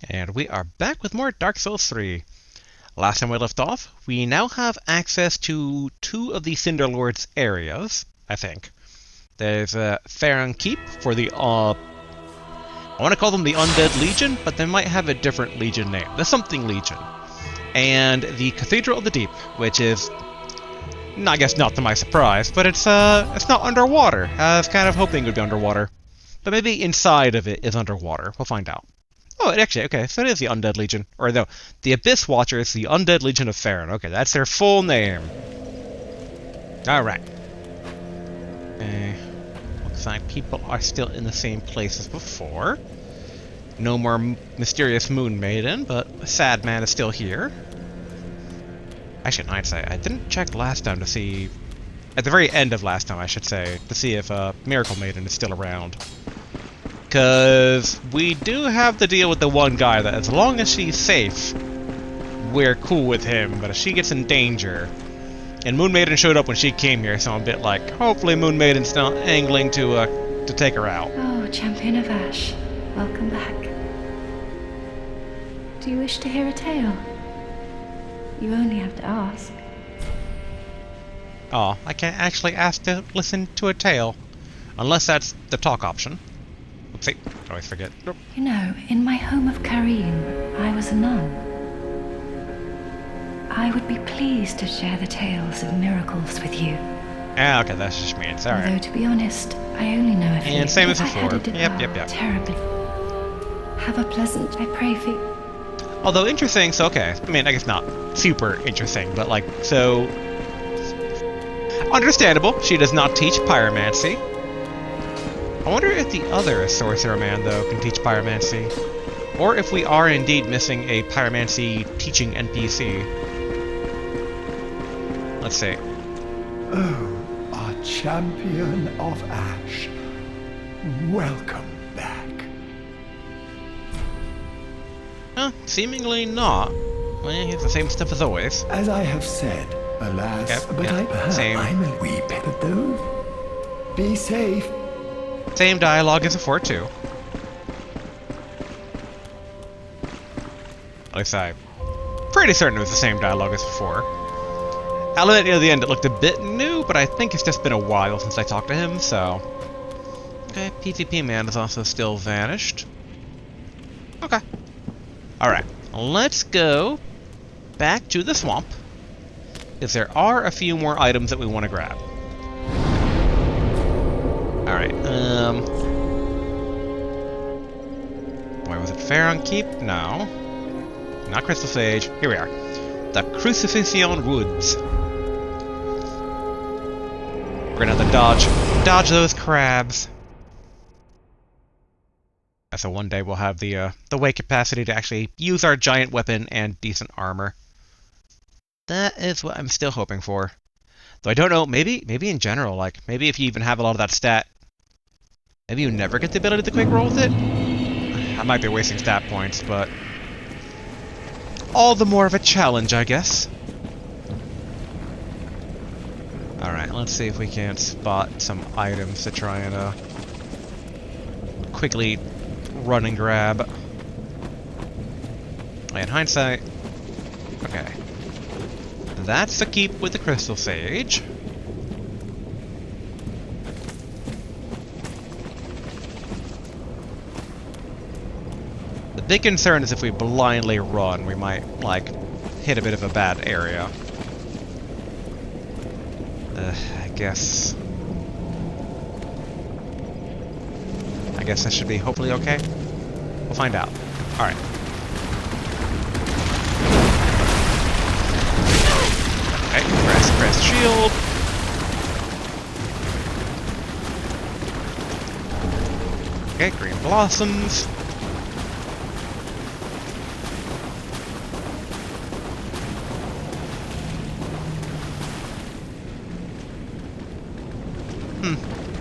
And we are back with more Dark Souls 3. Last time we left off, we now have access to two of the Cinder Lord's areas, I think. There's Farron Keep for the, I want to call them the Undead Legion, but they might have a different Legion name. The Something Legion. And the Cathedral of the Deep, which is, I guess not to my surprise, but it's not underwater. I was kind of hoping it would be underwater. But maybe inside of it is underwater. We'll find out. Oh, actually, okay, so it is the Undead Legion. Or no, the Abyss Watchers, the Undead Legion of Farron. Okay, that's their full name. Alright. Looks like people are still in the same place as before. No more mysterious Moon Maiden, but Sad Man is still here. Actually, in hindsight, I didn't check last time to see... At the very end of last time, I should say, to see if Miracle Maiden is still around. Because we do have to deal with the one guy that as long as she's safe, we're cool with him. But if she gets in danger, and Moon Maiden showed up when she came here, so I'm a bit like, hopefully Moon Maiden's not angling to take her out. Oh, Champion of Ash, welcome back. Do you wish to hear a tale? You only have to ask. Oh, I can't actually ask to listen to a tale, unless that's the talk option. Oopsie, I always forget. Nope. You know, in my home of Karim, I was a nun. I would be pleased to share the tales of miracles with you. Ah, okay, that's just me. Sorry. Although, to be honest, I only know a few. And same as I before. had it Yep. terribly. Have a pleasant, I pray for you. Although interesting, so okay. I mean, I guess not super interesting, but like, so... Understandable, she does not teach pyromancy. I wonder if the other Sorcerer Man, though, can teach pyromancy. Or if we are indeed missing a pyromancy teaching NPC. Let's see. Oh, our Champion of Ash. Welcome back. Seemingly not. Well, it's the same stuff as always. As I have said, alas, Yep, but yeah, same. I'm a wee bit of though. Be safe. Same dialogue as before, too. At least I'm pretty certain it was the same dialogue as before. I'll admit near the end it looked a bit new, but I think it's just been a while since I talked to him, so... Okay, PvP Man is also still vanished. Okay. Alright, let's go back to the swamp, because there are a few more items that we want to grab. Alright, where was it? Farron Keep? No. Not Crystal Sage. Here we are. The Crucifixion Woods. We're gonna have to dodge those crabs. So one day we'll have the weight capacity to actually use our giant weapon and decent armor. That is what I'm still hoping for. Though I don't know, maybe in general, like, maybe if you even have a lot of that stat, maybe you never get the ability to quick roll with it? I might be wasting stat points, but... all the more of a challenge, I guess. Alright, let's see if we can't spot some items to try and, quickly run and grab. In hindsight... okay. That's the keep with the Crystal Sage. The big concern is if we blindly run, we might, like, hit a bit of a bad area. I guess that should be hopefully okay. We'll find out. Alright. Okay, press shield. Okay, green blossoms.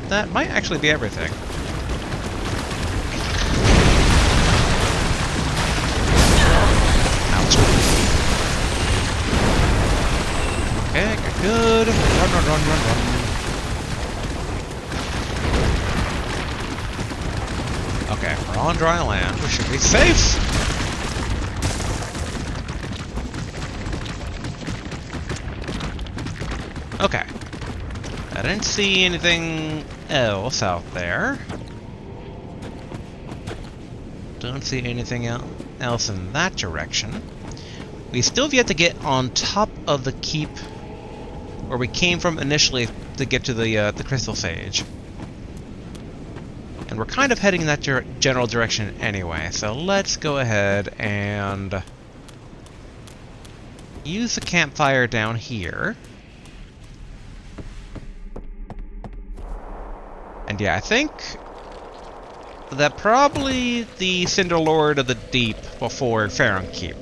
That might actually be everything. Ouch. Okay, good. Run. Okay, we're on dry land. We should be safe. Okay. I didn't see anything else out there. Don't see anything else in that direction. We still have yet to get on top of the keep where we came from initially to get to the Crystal Sage. And we're kind of heading in that general direction anyway, so let's go ahead and use the campfire down here. And yeah, I think that probably the Cinder Lord of the Deep before Pharaoh Keep.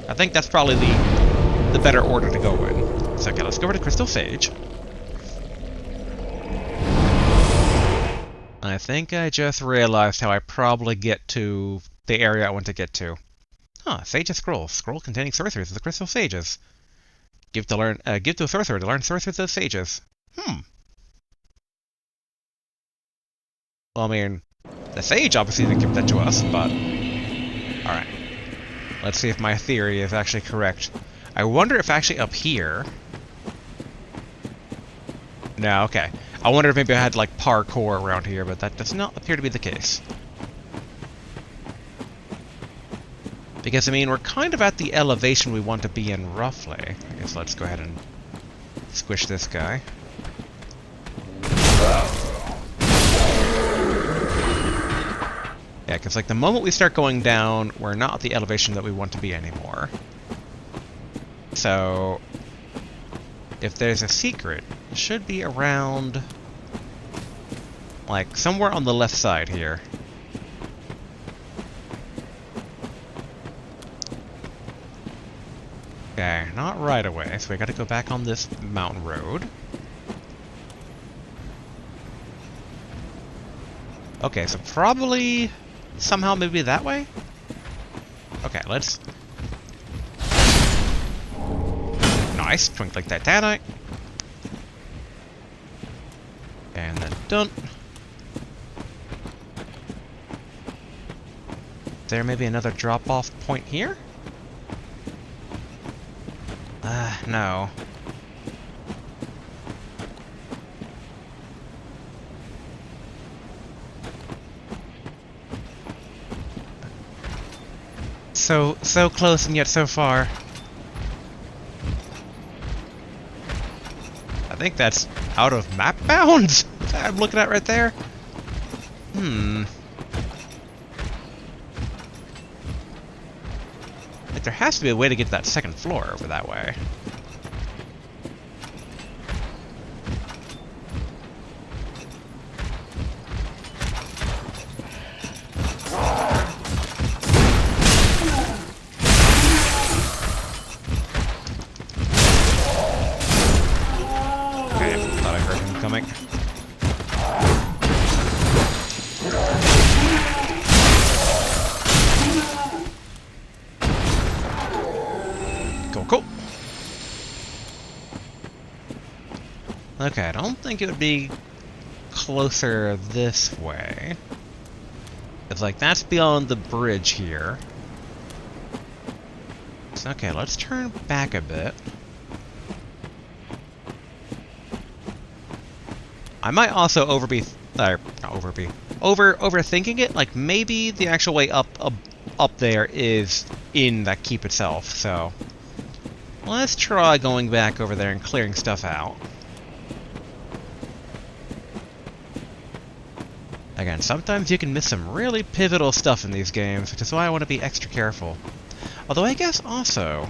I think that's probably the better order to go in. So okay, let's go over to Crystal Sage. I think I just realized how I probably get to the area I want to get to. Huh, Sage's Scroll. Scroll containing sorceries of the Crystal Sages. Give to a sorcerer to learn sorceries of the sages. Well, I mean, the sage obviously didn't give that to us, but... Alright. Let's see if my theory is actually correct. I wonder if actually up here... No, okay. I wonder if maybe I had, like, parkour around here, but that does not appear to be the case. Because, I mean, we're kind of at the elevation we want to be in, roughly. I guess let's go ahead and squish this guy. Yeah, because, like, the moment we start going down, we're not at the elevation that we want to be anymore. So, if there's a secret, it should be around, like, somewhere on the left side here. Okay, not right away, so we gotta go back on this mountain road. Okay, so probably somehow maybe that way? Okay, let's... Nice, twinkling Titanite. And then done. There may be another drop-off point here? No. So close and yet so far. I think that's out of map bounds that I'm looking at right there. Like, there has to be a way to get to that second floor over that way. Coming. Cool, cool. Okay, I don't think it would be closer this way. It's like, that's beyond the bridge here. So, okay, let's turn back a bit. I might also overthinking it. Like, maybe the actual way up there is in that keep itself. So let's try going back over there and clearing stuff out. Again, sometimes you can miss some really pivotal stuff in these games, which is why I want to be extra careful. Although I guess also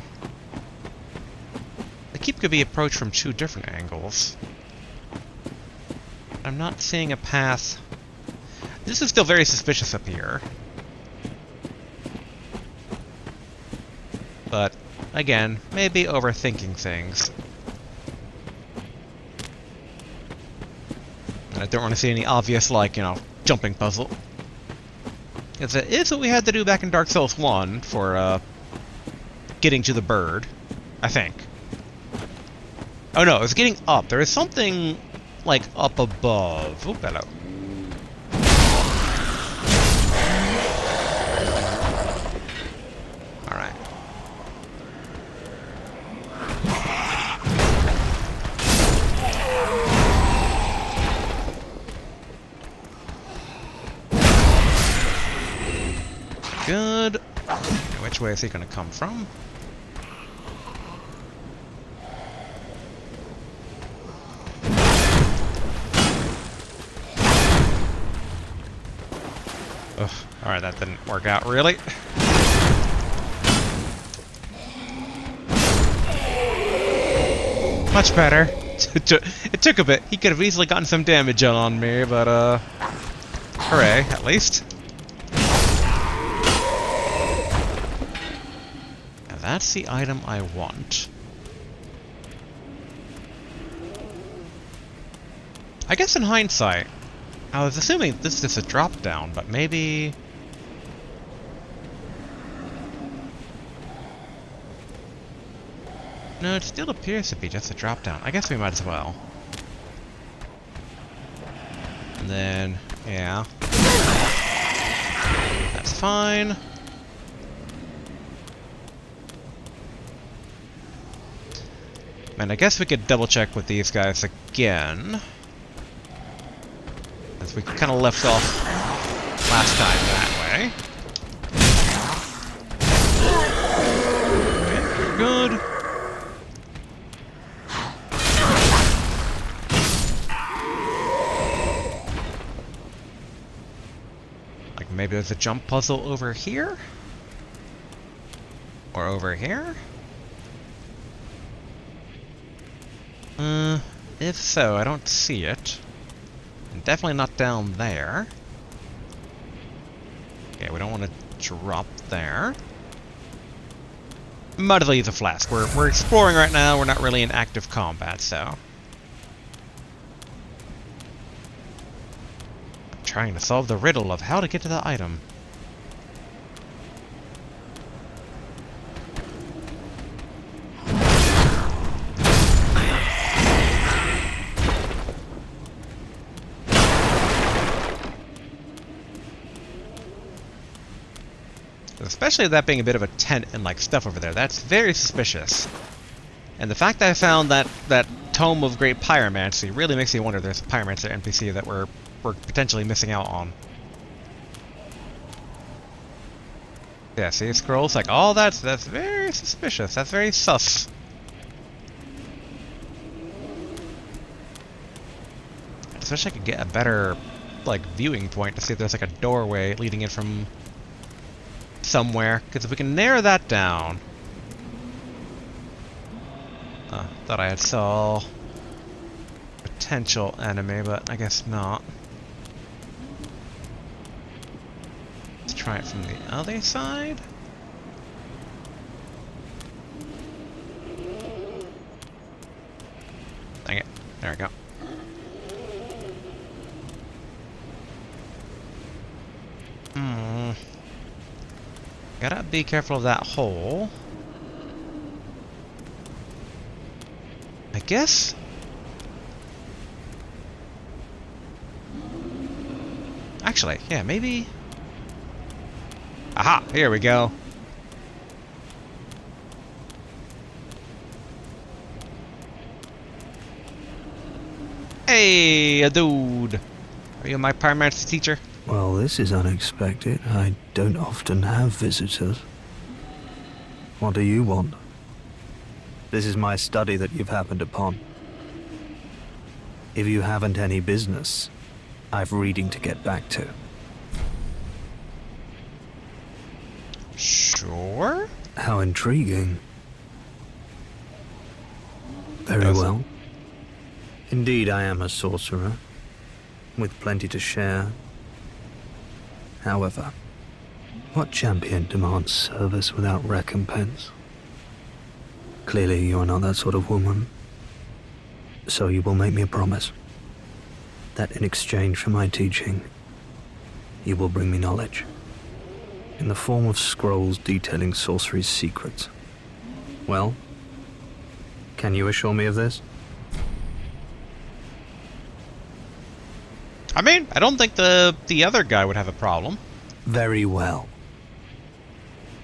the keep could be approached from two different angles. I'm not seeing a path. This is still very suspicious up here. But, again, maybe overthinking things. And I don't want to see any obvious, like, you know, jumping puzzle. Because it is what we had to do back in Dark Souls 1 for, getting to the bird, I think. Oh no, it was getting up. There is something... like, up above. Oh, hello. Alright. good. Which way is he gonna come from? Ugh, alright, that didn't work out really. Much better. It took a bit. He could have easily gotten some damage on me, but hooray, at least. Now that's the item I want. I guess in hindsight, I was assuming this is a drop down, but maybe... No, it still appears to be just a drop down. I guess we might as well. And then, yeah. That's fine. And I guess we could double check with these guys again. As we kind of left off last time that way. Okay, good. Like maybe there's a jump puzzle over here? Or over here? If so, I don't see it. And definitely not down there. Okay, we don't want to drop there. Might as well use a flask. We're exploring right now, we're not really in active combat, so... I'm trying to solve the riddle of how to get to the item. Especially that being a bit of a tent and like stuff over there. That's very suspicious. And the fact that I found that Tome of Great Pyromancy really makes me wonder if there's a Pyromancer NPC that we're potentially missing out on. Yeah, see, scrolls like, oh, that's very suspicious. That's very sus. I just wish I could get a better like viewing point to see if there's like a doorway leading in from somewhere, because if we can narrow that down... thought I had saw potential enemy, but I guess not. Let's try it from the other side. Dang it. There we go. Gotta be careful of that hole. I guess? Actually, yeah, maybe... Aha! Here we go. Hey, a dude! Are you my Pyromancer teacher? Well, this is unexpected. I don't often have visitors. What do you want? This is my study that you've happened upon. If you haven't any business, I've reading to get back to. Sure. How intriguing. Very well. Indeed, I am a sorcerer, with plenty to share. However, what champion demands service without recompense? Clearly, you're not that sort of woman. So you will make me a promise that in exchange for my teaching, you will bring me knowledge in the form of scrolls detailing sorcery's secrets. Well, can you assure me of this? I mean, I don't think the other guy would have a problem. Very well.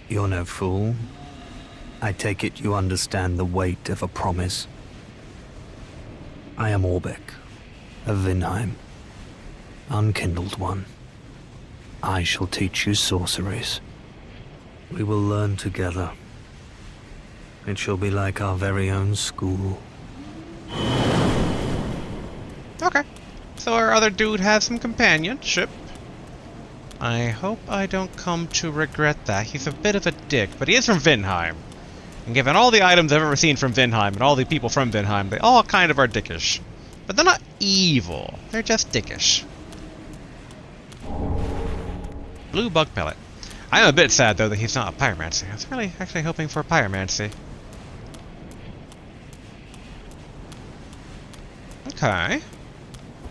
You're no fool. I take it you understand the weight of a promise. I am Orbeck, of Vinheim, unkindled one. I shall teach you sorceries, We will learn together. It shall be like our very own school. Okay. So our other dude has some companionship. I hope I don't come to regret that. He's a bit of a dick, but he is from Vinheim. And given all the items I've ever seen from Vinheim and all the people from Vinheim, they all kind of are dickish. But they're not evil. They're just dickish. Blue bug pellet. I am a bit sad, though, that he's not a pyromancy. I was really actually hoping for a pyromancy. Okay.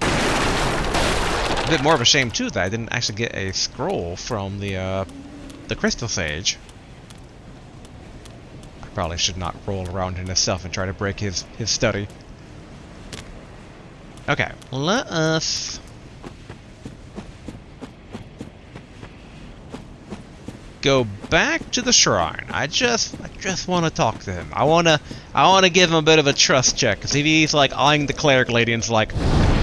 A bit more of a shame, too, that I didn't actually get a scroll from the Crystal Sage. I probably should not roll around in himself and try to break his study. Okay, let us go back to the shrine. I just want to talk to him. I want to give him a bit of a trust check, because if he's like eyeing the cleric lady and's like,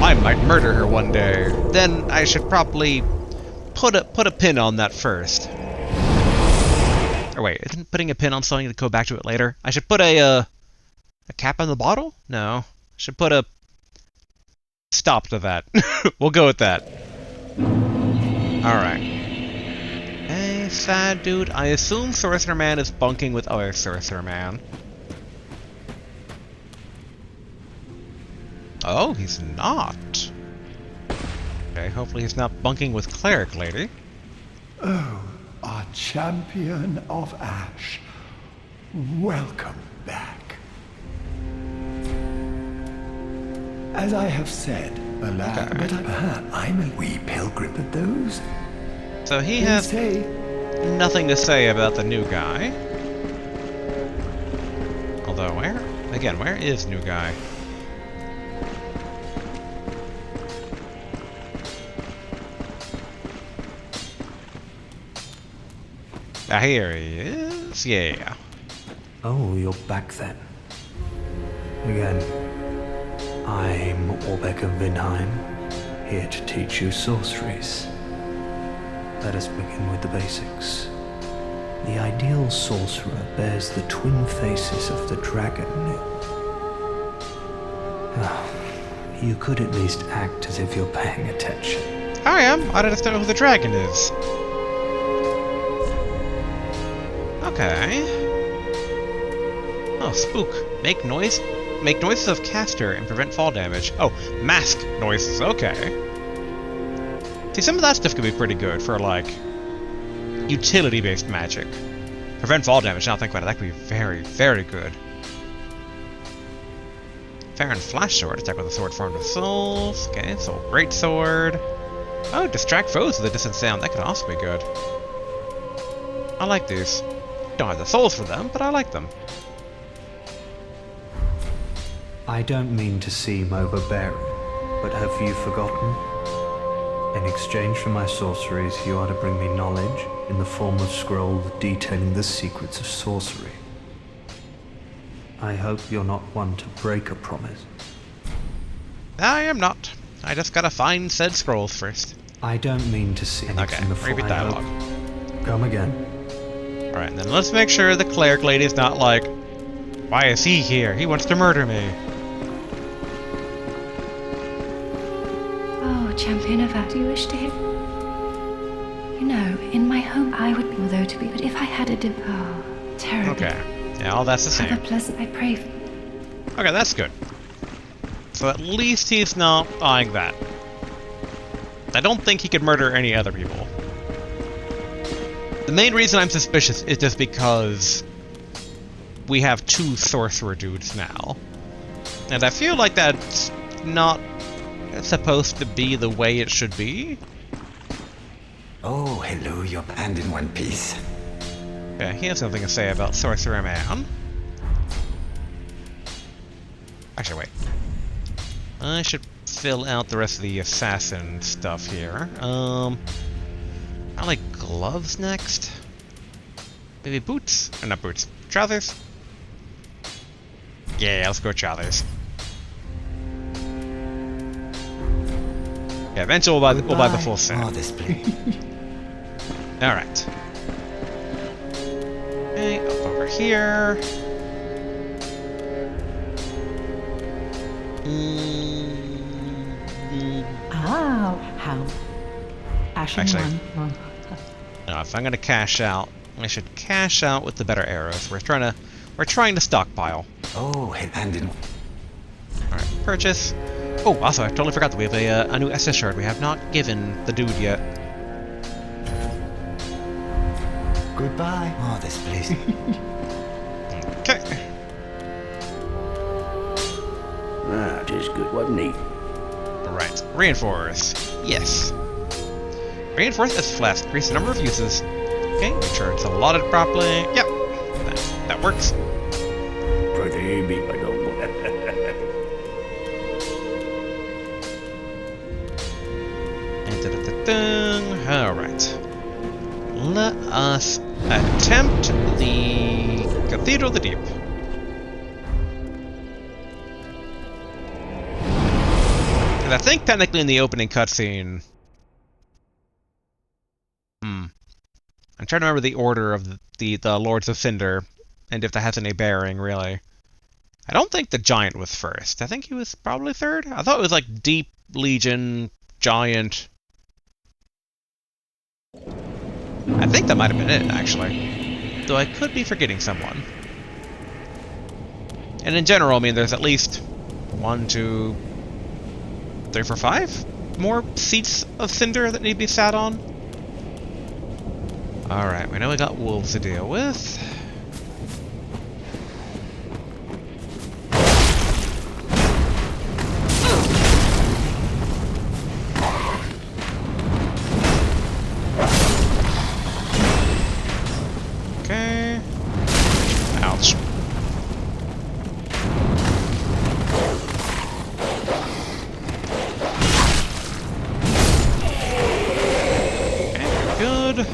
I might murder her one day, then I should probably put a pin on that first. Or wait, isn't putting a pin on something to go back to it later? I should put a cap on the bottle? No, I should put a stop to that. We'll go with that. Alright. Hey, sad dude. I assume Sorcerer Man is bunking with other Sorcerer Man. Oh, he's not. Okay, hopefully he's not bunking with Cleric Lady. Oh, our champion of Ash. Welcome back. As I have said, alas, Okay. but I'm a wee pilgrim at those. So he They has say, nothing to say about the new guy. Although, where is new guy? Ah, here he is. Yeah. Oh, you're back then. Again, I'm Orbeck of Vinheim, here to teach you sorceries. Let us begin with the basics. The ideal sorcerer bears the twin faces of the dragon. You could at least act as if you're paying attention. I am. I just don't know who the dragon is. Okay. Oh, spook. Make noise. Make noises of caster and prevent fall damage. Oh, mask noises. Okay. See, some of that stuff could be pretty good for, like, utility-based magic. Prevent fall damage, now think about it, that could be very, very good. Farron Flash Sword, attack with a sword formed of souls. Okay, so great sword. Oh, distract foes with a distant sound, that could also be good. I like these. Don't have the souls for them, but I like them. I don't mean to seem overbearing, but have you forgotten? In exchange for my sorceries, you are to bring me knowledge in the form of scrolls detailing the secrets of sorcery. I hope you're not one to break a promise. I am not. I just gotta find said scrolls first. I don't mean to see Okay, in the repeat I dialogue. hope- Come again. Alright, then let's make sure the cleric lady's not like, why is he here? He wants to murder me. Oh, champion of Ash, do you wish to hear? You know, in my home I would be although to be, but if I had a terrible. Okay. Yeah, all that's the Have same. a pleasant, I pray for. Okay, that's good. So at least he's not eyeing that. I don't think he could murder any other people. The main reason I'm suspicious is just because we have two sorcerer dudes now. And I feel like that's not supposed to be the way it should be. Oh, hello, your band in one piece. Yeah, he has something to say about Sorcerer Man. Actually, wait. I should fill out the rest of the assassin stuff here. I like gloves next. Maybe boots? Or not boots. Trousers? Yeah, let's go trousers. Yeah, eventually we'll buy the full set. Modestly. Alright. over here. Ah, how? Actually, no, if I'm gonna cash out, I should cash out with the better arrows. We're trying to stockpile. Oh, and Alright, purchase. Oh, also, I totally forgot that we have a new SS shard we have not given the dude yet. goodbye. Oh, this place. Okay. Ah, just good, wasn't he? Right. Reinforce. Yes. Reinforce as flask. Increase the number of uses. Okay, make sure it's allotted properly. Yep. That works. Pretty big, I don't know. Alright. Let us attempt the Cathedral of the Deep. And I think technically in the opening cutscene... I'm trying to remember the order of the Lords of Cinder, and if that has any bearing, really. I don't think the Giant was first. I think he was probably third. I thought it was like Deep, Legion, Giant... I think that might have been it, actually. Though I could be forgetting someone. And in general, I mean, there's at least 1, 2, 3, 4, 5 more seats of Cinder that need to be sat on. Alright, we know we got wolves to deal with. Okay. Ouch. Okay, good.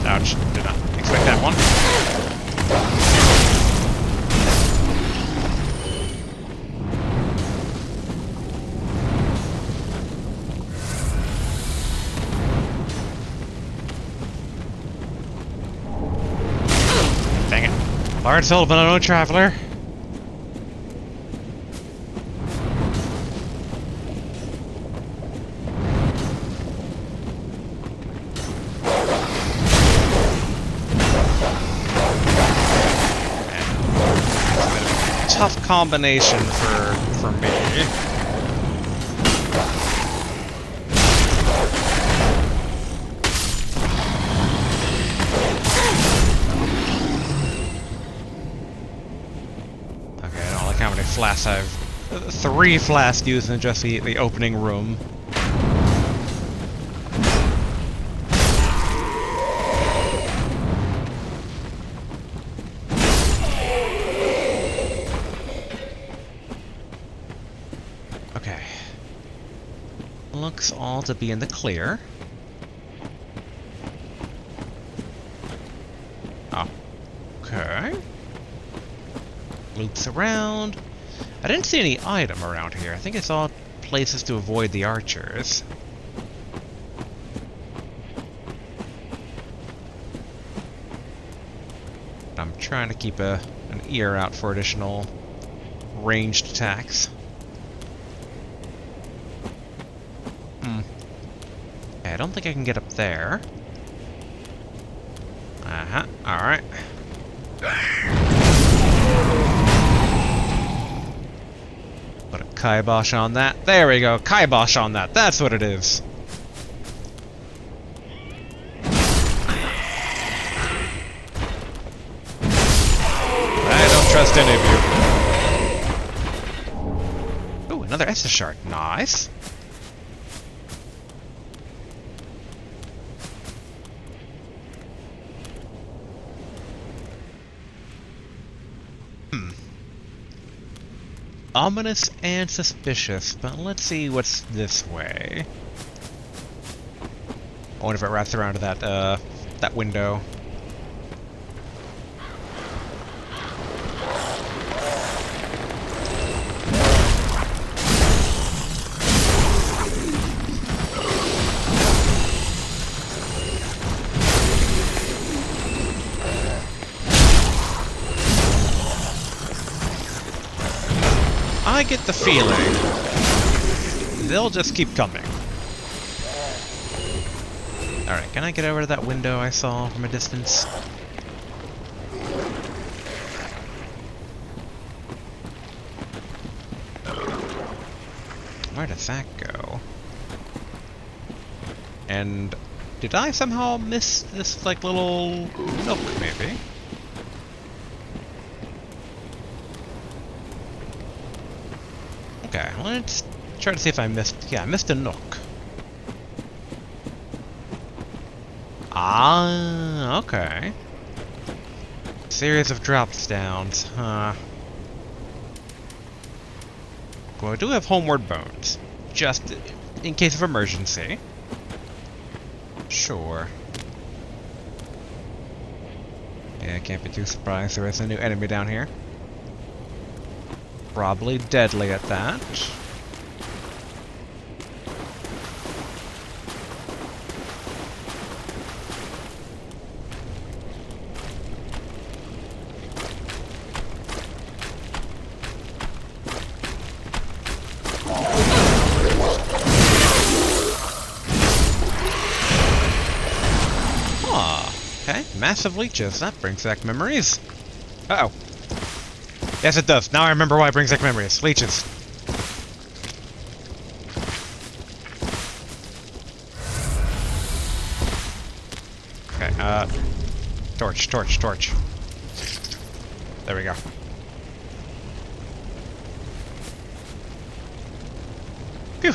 Ouch, did not expect that one. Dang it. Lord Sullivan, no traveler. Tough combination for me. Okay, I don't like how many flasks I've... 3 flasks used in just the opening room. Okay. Looks all to be in the clear. Oh. Okay. Loops around. I didn't see any item around here. I think it's all places to avoid the archers. I'm trying to keep an ear out for additional ranged attacks. Okay, I don't think I can get up there. Uh-huh, alright. Put a kibosh on that. There we go, kibosh on that. That's what it is. I don't trust any of you. Ooh, another Estus shard. Nice. Ominous and suspicious, but let's see what's this way. I wonder if it wraps around to that window. get the feeling they'll just keep coming. Alright, can I get over to that window I saw from a distance? Where does that go? And did I somehow miss this, like, little nook, maybe? Okay, let's try to see if I missed... Yeah, I missed a nook. Ah, okay. Series of drops downs, huh? Well, I do have homeward bones. Just in case of emergency. Sure. Yeah, I can't be too surprised there is a new enemy down here. Probably deadly at that. Okay, massive leeches. That brings back memories. Uh-oh. Yes, it does. Now I remember why it brings back memories. Leeches. Okay, torch, torch, torch. There we go. Phew.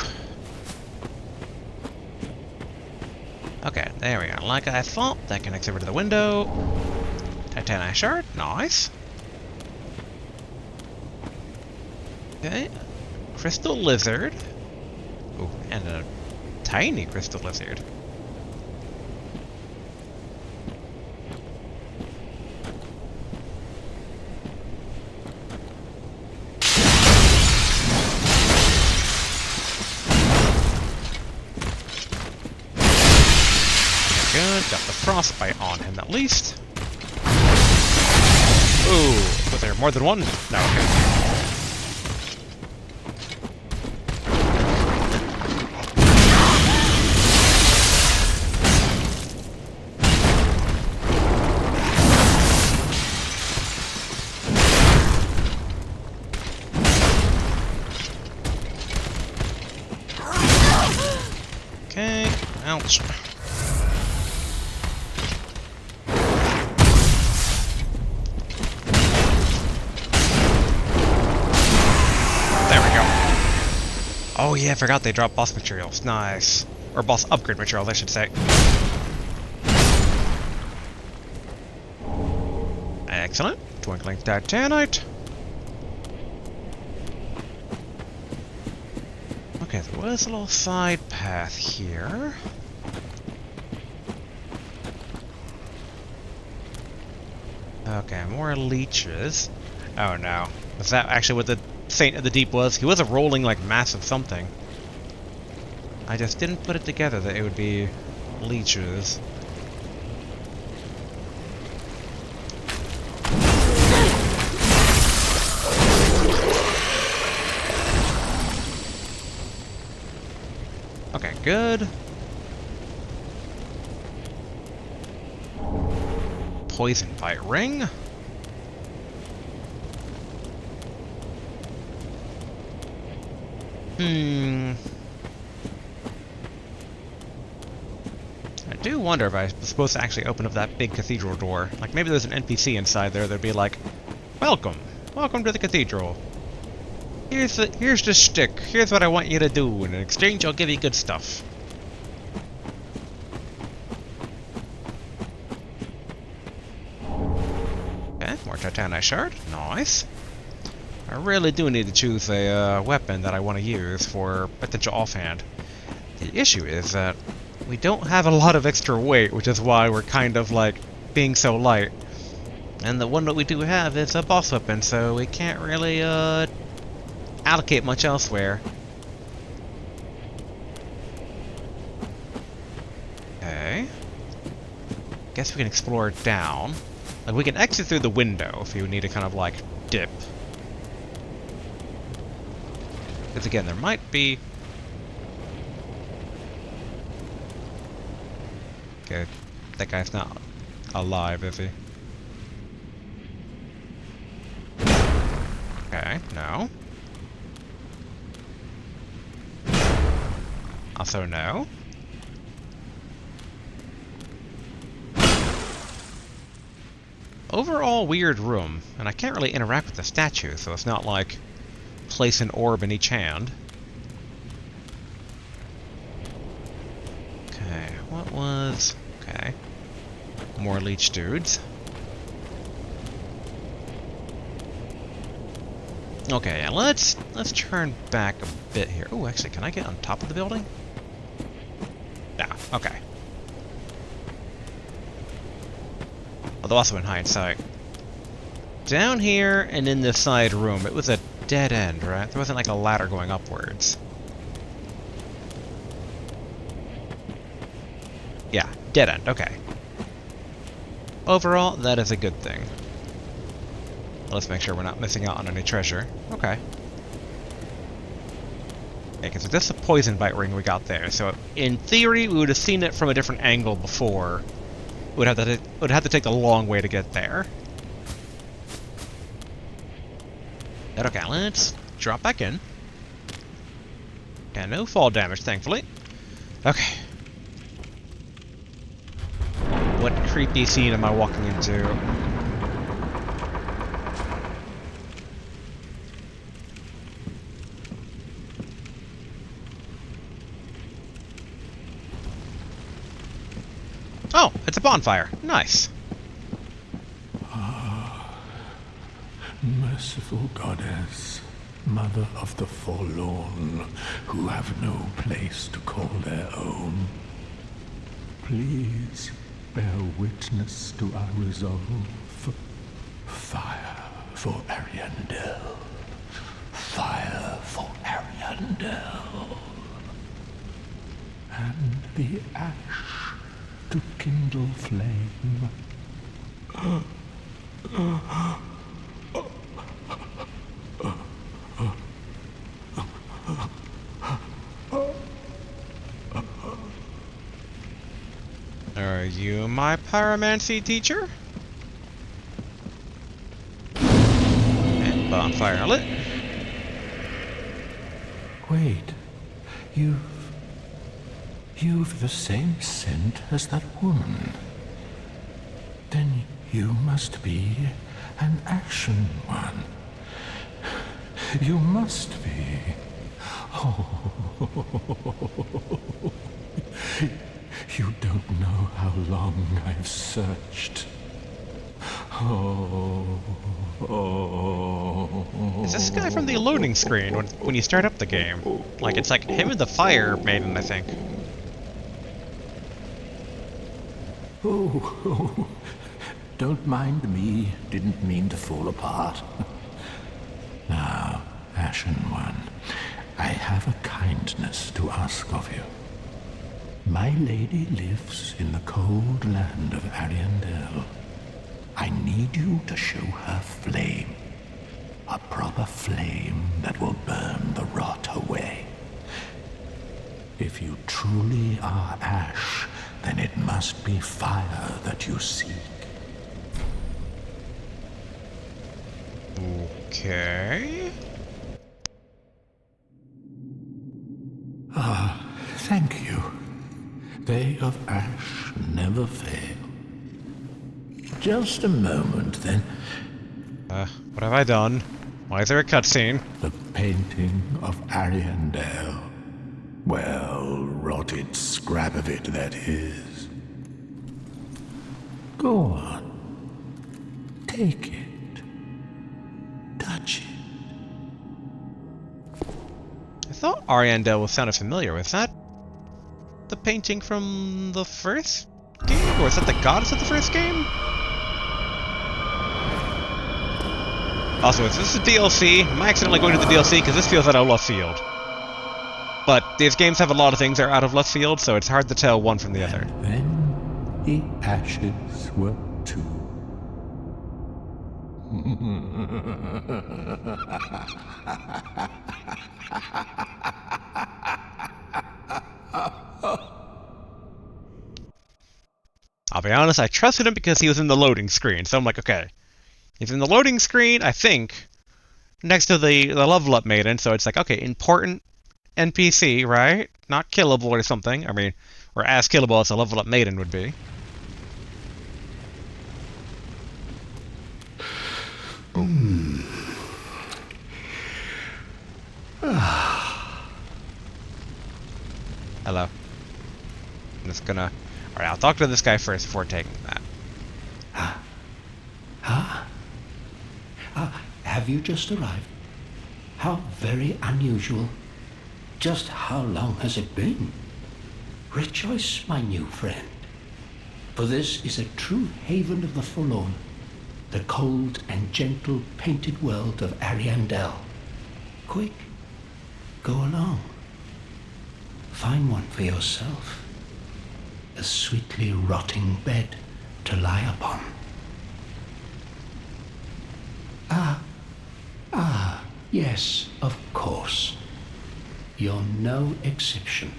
Okay, there we go. Like I thought, that connects over to the window. Titanic shard, nice. Okay, crystal lizard. Oh, and a tiny crystal lizard. Good, got the frostbite on him at least. Ooh, was there more than one? No, okay. Okay, ouch. Oh yeah, I forgot they drop boss materials. Nice. Or boss upgrade materials, I should say. Excellent. Twinkling titanite. Okay, there was a little side path here. Okay, more leeches. Oh no. Was that actually what the Saint of the Deep was? He was a rolling, like, massive something. I just didn't put it together that it would be leeches. Okay, good. Poison bite ring. I do wonder if I was supposed to actually open up that big cathedral door. Like, maybe there's an NPC inside there that'd be like, welcome! Welcome to the cathedral. Here's the stick. Here's what I want you to do. And in exchange, I'll give you good stuff. Okay, more titanite shard. Nice. I really do need to choose a weapon that I want to use for potential offhand. The issue is that we don't have a lot of extra weight, which is why we're kind of like being so light. And the one that we do have is a boss weapon, so we can't really allocate much elsewhere. Okay. Guess we can explore down. Like, we can exit through the window if you need to kind of like dip. Because again, there might be... Okay, that guy's not alive, is he? Okay, no. Also no. Overall weird room, and I can't really interact with the statue, so it's not like place an orb in each hand. Okay, what was... Okay. More leech dudes. Okay, let's turn back a bit here. Oh, actually, can I get on top of the building? Nah, okay. Although also in hindsight. Down here and in this side room, it was a dead end, right? There wasn't like a ladder going upwards. Yeah, dead end, okay. Overall, that is a good thing. Let's make sure we're not missing out on any treasure. Okay. Okay, because this is a poison bite ring we got there, so in theory we would have seen it from a different angle before. Would have to take a long way to get there. But okay, let's drop back in. And no fall damage, thankfully. Okay. What creepy scene am I walking into? Oh, it's a bonfire. Nice. Merciful goddess, mother of the forlorn, who have no place to call their own, please bear witness to our resolve. Fire for Ariandel. Fire for Ariandel. And the ash to kindle flame. Are you my pyromancy teacher? And bonfire lit. Wait, you've the same scent as that woman. Then you must be an action one. You must be. Oh. You don't know how long I've searched. Is this guy from the loading screen when you start up the game? Like, it's like him and the fire maiden, I think. Oh, don't mind me. Didn't mean to fall apart. Now, Ashen One, I have a kindness to ask of you. My lady lives in the cold land of Ariandel. I need you to show her flame. A proper flame that will burn the rot away. If you truly are ash, then it must be fire that you seek. Okay. Ah, thank you. They of ash never fail. Just a moment, then. What have I done? Why is there a cutscene? The painting of Ariandel. Well, rotted scrap of it, that is. Go on. Take it. Touch it. I thought Ariandel was sounded familiar. Was that the painting from the first game? Or is that the goddess of the first game? Also, is this a DLC? Am I accidentally going to the DLC? Because this feels out of left field. But these games have a lot of things that are out of left field, so it's hard to tell one from the other. Then the ashes were too. I'll be honest, I trusted him because he was in the loading screen, so I'm like, okay. He's in the loading screen, I think, next to the level up maiden, so it's like, okay, important NPC, right? Not killable or something. I mean, or as killable as a level up maiden would be. Hello. I'm just gonna... Alright, I'll talk to this guy first before taking that. Have you just arrived? How very unusual. Just how long has it been? Rejoice, my new friend. For this is a true haven of the forlorn, the cold and gentle painted world of Ariandel. Quick, go along. Find one for yourself. A sweetly rotting bed to lie upon. Yes, of course. You're no exception.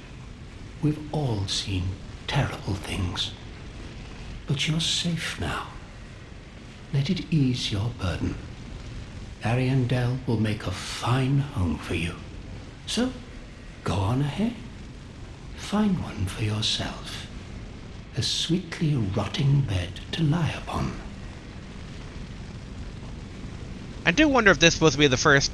We've all seen terrible things. But you're safe now. Let it ease your burden. Ariandel will make a fine home for you. So, go on ahead. Find one for yourself. A sweetly rotting bed to lie upon. I do wonder if this was supposed to be the first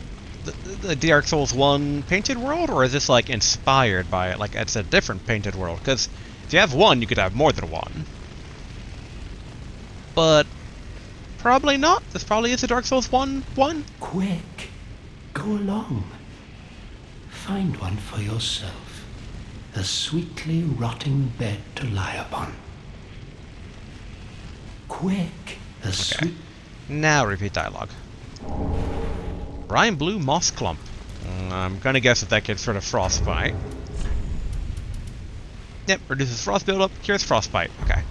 the Dark Souls 1 painted world, or is this like inspired by it? Like it's a different painted world? Because if you have one, you could have more than one. But probably not. This probably is a Dark Souls 1 one. Quick, go along. Find one for yourself. A sweetly rotting bed to lie upon. Quick, a sweet... Now repeat dialogue. Brine Blue Moss Clump. I'm gonna guess that gets rid of frostbite. Yep, reduces frost buildup, cures frostbite. Okay.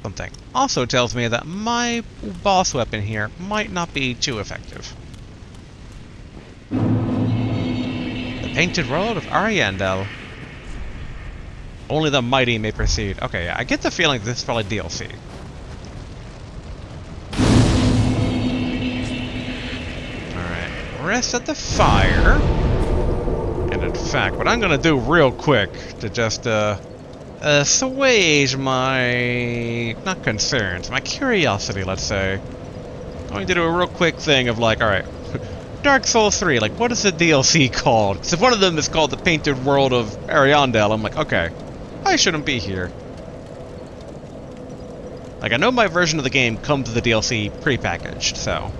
Something also tells me that my boss weapon here might not be too effective. The Painted World of Ariandel. Only the mighty may proceed. Okay, yeah, I get the feeling this is probably DLC. Rest at the fire. And in fact, what I'm gonna do real quick to just assuage my not concerns, my curiosity, let's say. I'm going to do a real quick thing of like, alright, Dark Souls 3, like what is the DLC called? Because if one of them is called the Painted World of Ariandel, I'm like, okay, I shouldn't be here. Like I know my version of the game comes with the DLC prepackaged, so.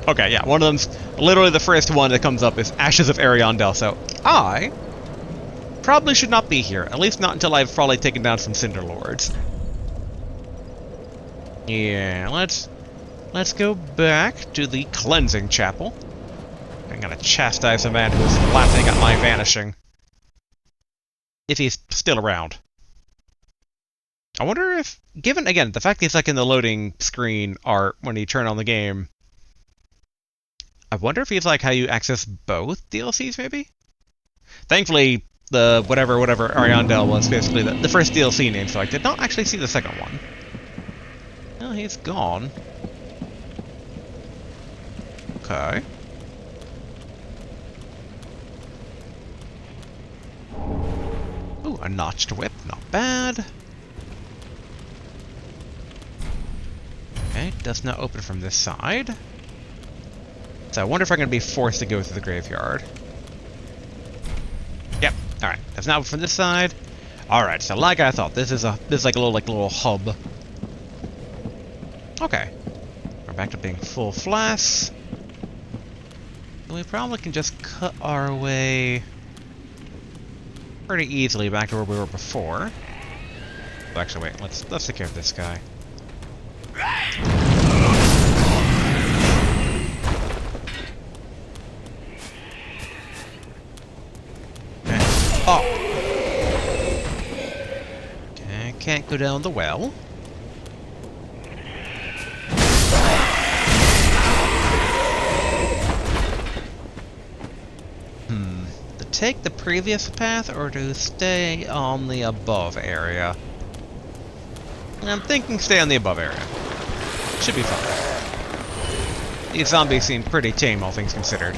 Okay, yeah, one of them's literally the first one that comes up is Ashes of Ariandel, so I probably should not be here, at least not until I've probably taken down some Cinder Lords. Yeah, let's go back to the Cleansing Chapel. I'm gonna chastise a man who's laughing at my vanishing. If he's still around. I wonder if, given, again, the fact that he's like in the loading screen art when you turn on the game, I wonder if he's like how you access both DLCs, maybe? Thankfully, the whatever Ariandel was basically the first DLC name, so I did not actually see the second one. Well, he's gone. Okay. Ooh, a notched whip, not bad. Okay, does not open from this side. So I wonder if I'm going to be forced to go through the graveyard. Yep. All right. That's not from this side. All right. So like I thought, this is like a little hub. Okay. We're back to being full flasks. And we probably can just cut our way pretty easily back to where we were before. Oh, actually, wait. Let's take care of this guy. Oh. Okay, can't go down the well. take the previous path or to stay on the above area? I'm thinking stay on the above area. Should be fine. These zombies seem pretty tame, all things considered.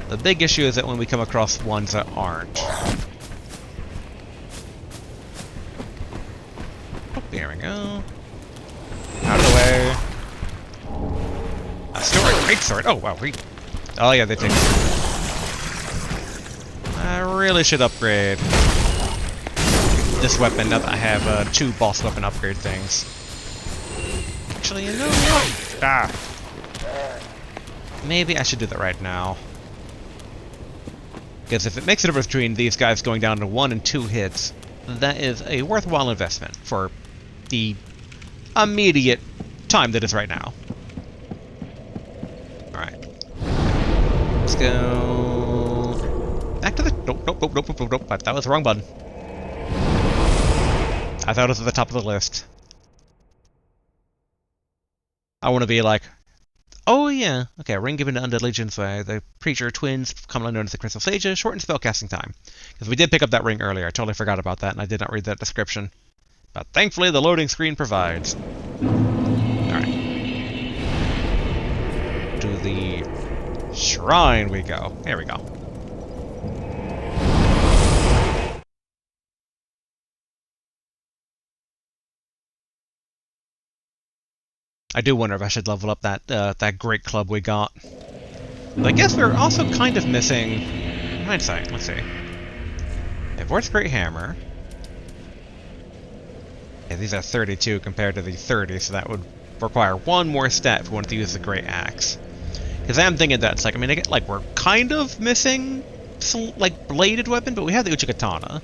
The big issue is that when we come across ones that aren't. Oh, there we go. Out of the way. A sword, great sword. Oh wow, oh yeah, they take. I really should upgrade this weapon now that I have 2 boss weapon upgrade things. Actually, you know what? Ah. Maybe I should do that right now. Because if it makes a difference between these guys going down to 1 and 2 hits, that is a worthwhile investment for the immediate time that is right now. Alright. Let's go back to the... Nope. That was the wrong button. I thought it was at the top of the list. I want to be like, oh yeah, okay, a ring given to undead legions by the preacher twins, commonly known as the Crystal Sages, shortened spellcasting time. Because we did pick up that ring earlier, I totally forgot about that, and I did not read that description. But thankfully the loading screen provides. Alright. To the shrine we go. There we go. I do wonder if I should level up that great club we got. But I guess we're also kind of missing... hindsight, let's see. We have Vort's Great Hammer. Yeah, these are 32 compared to the 30, so that would require 1 more stat if we wanted to use the Great Axe. Because I'm thinking that it's like, I mean, like, we're kind of missing some, like, bladed weapon, but we have the Uchikatana.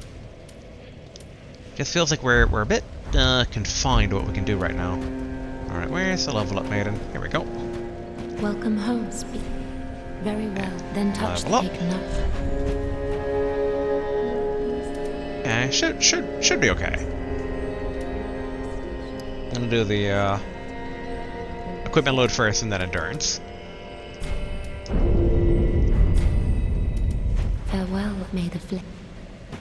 Just feels like we're a bit confined to what we can do right now. Alright, where's the level up maiden? Here we go. Welcome home, speak. Very well. Then touch the Level up. taken up. Okay, should be okay. I'm gonna do the equipment load first and then endurance. Farewell, may the flame.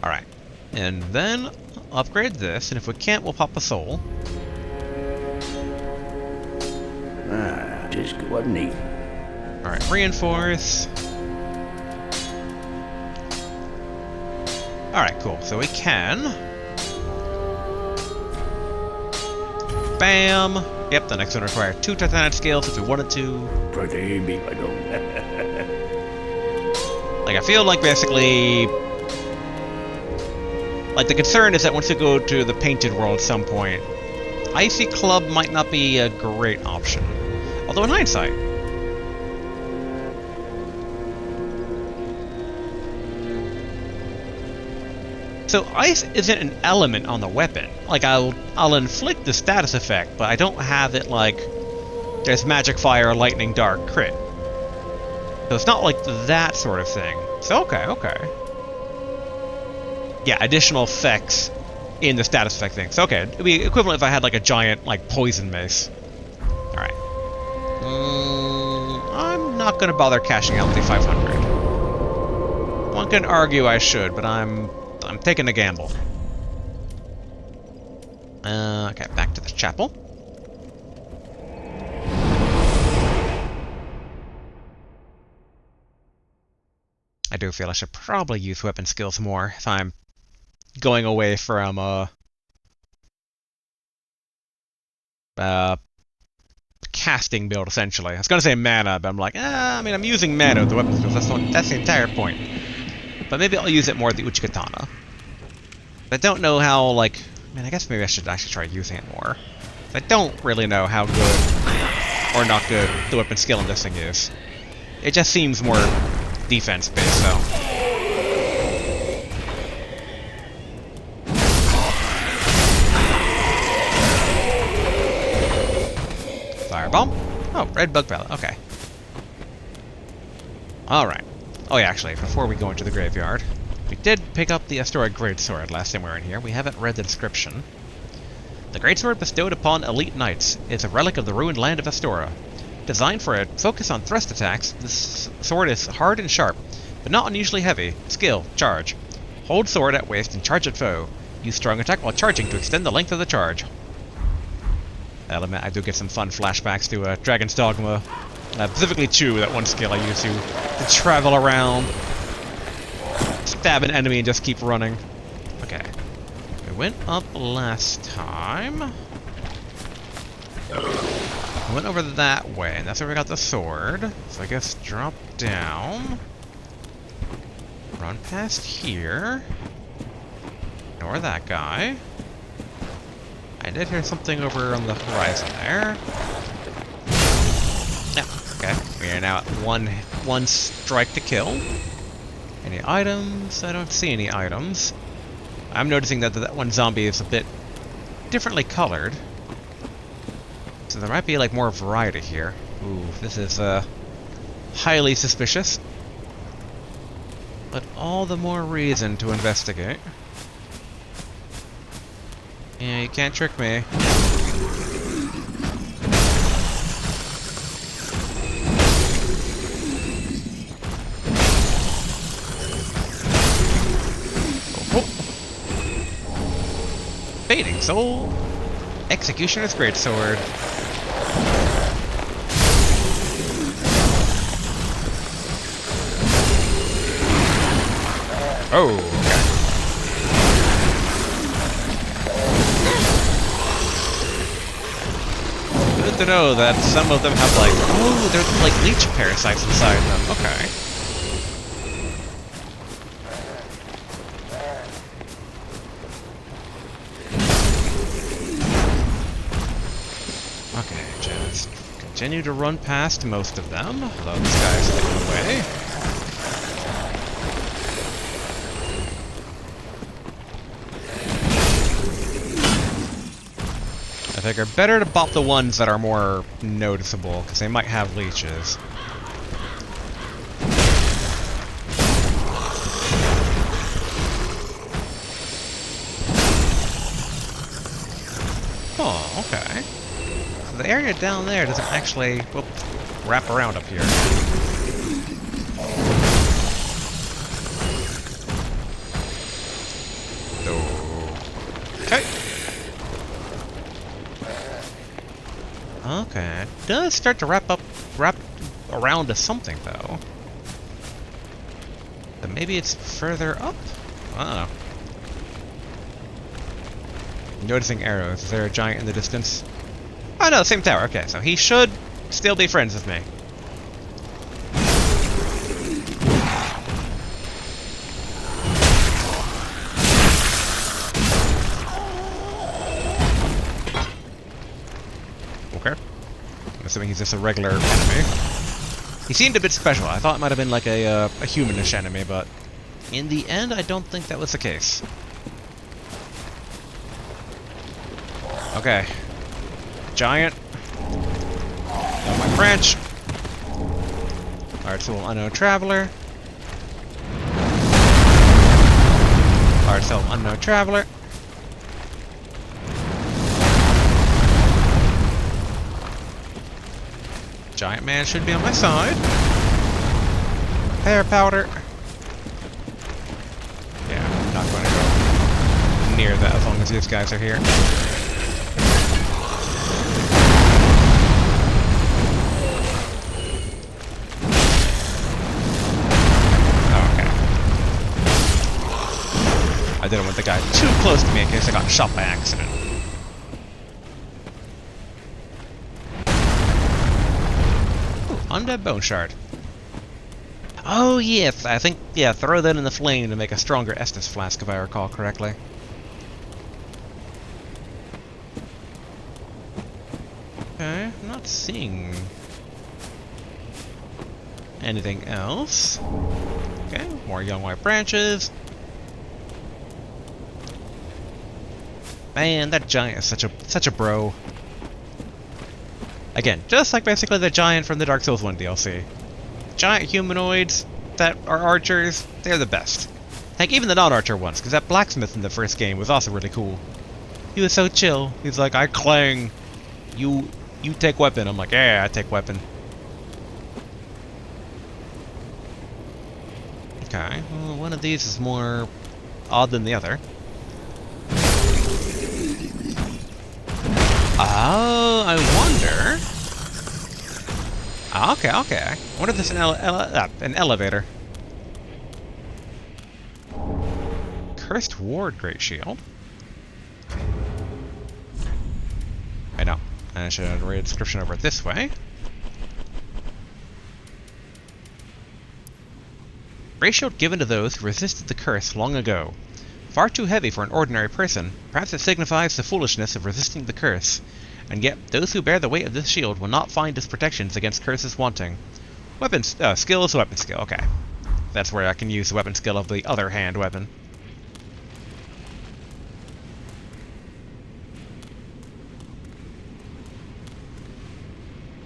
Alright. And then upgrade this, and if we can't, we'll pop a soul. Just good, neat. Alright, reinforce. Alright, cool. So we can. Bam! Yep, the next one required 2 Titanite scales if we wanted to. Pretty big, I don't. Like, I feel like basically... like, the concern is that once you go to the Painted World at some point, Icy Club might not be a great option. Although in hindsight... So ice isn't an element on the weapon. Like, I'll inflict the status effect, but I don't have it like there's magic fire, lightning, dark, crit. So it's not like that sort of thing. So okay. Yeah, additional effects in the status effect thing. So okay, it'd be equivalent if I had like a giant like poison mace. Alright. I'm not gonna bother cashing out the 500. One can argue I should, but I'm taking a gamble. Okay, back to the chapel. I do feel I should probably use weapon skills more if I'm going away from casting build essentially. I was gonna say mana, but I'm like, I mean I'm using mana with the weapon skills. That's the entire point. But maybe I'll use it more at the Uchikatana. I don't know how, like... I mean, I guess maybe I should actually try using it more. I don't really know how good or not good the weapon skill in this thing is. It just seems more defense-based, so... Firebomb? Oh, red bug pellet, okay. Alright. Oh yeah, actually, before we go into the graveyard, we did pick up the Astoria Greatsword last time we were in here. We haven't read the description. The Greatsword bestowed upon elite knights is a relic of the ruined land of Astoria. Designed for a focus on thrust attacks, this sword is hard and sharp, but not unusually heavy. Skill, charge. Hold sword at waist and charge at foe. Use strong attack while charging to extend the length of the charge. I'll admit, I do get some fun flashbacks to Dragon's Dogma. Specifically Chew, that one skill I used to travel around, stab an enemy and just keep running. Okay. We went up last time. I went over that way, and that's where we got the sword. So I guess drop down. Run past here. Ignore that guy. I did hear something over on the horizon there. Yeah, okay. We are now at one strike to kill. Any items? I don't see any items. I'm noticing that that one zombie is a bit differently colored. So there might be like more variety here. Ooh, this is highly suspicious. But all the more reason to investigate. Yeah, you can't trick me. Oh. Fading Soul. Executioner's Greatsword. Oh, okay. Good to know that some of them have like, oh, there's like leech parasites inside them. Okay. Okay, just continue to run past most of them. Although this guy's getting away. I figure better to bop the ones that are more noticeable, because they might have leeches. Oh, okay. So the area down there doesn't actually, whoop, wrap around up here. Okay. Okay, it does start to wrap around to something, though. But maybe it's further up? I don't know. Noticing arrows. Is there a giant in the distance? Oh no, same tower. Okay, so he should still be friends with me. Okay. I'm assuming he's just a regular enemy. He seemed a bit special. I thought it might have been like a humanish enemy, but in the end, I don't think that was the case. Okay. Giant. On my branch. Alright, so unknown traveler. Alright, so unknown traveler. Giant man should be on my side. Hair powder. Yeah, I'm not going to go near that as long as these guys are here. Okay. I didn't want the guy too close to me in case I got shot by accident. Undead Bone Shard. Oh yes, I think, yeah, throw that in the flame to make a stronger Estus Flask if I recall correctly. Okay, I'm not seeing anything else. Okay, more young white branches. Man, that giant is such a bro. Again, just like basically the giant from the Dark Souls 1 DLC. Giant humanoids that are archers, they're the best. Heck, even the non-archer ones, because that blacksmith in the first game was also really cool. He was so chill. He's like, I clang. You take weapon. I'm like, yeah, I take weapon. Okay, well, one of these is more odd than the other. Oh, I wonder. Okay, okay. I wonder if this is an elevator. Cursed Ward Great Shield. I know. I should read a description over this way. Great Shield given to those who resisted the curse long ago. Far too heavy for an ordinary person, perhaps it signifies the foolishness of resisting the curse. And yet, those who bear the weight of this shield will not find its protections against curses wanting. Weapons, skill is weapon skill, okay. That's where I can use the weapon skill of the other hand weapon.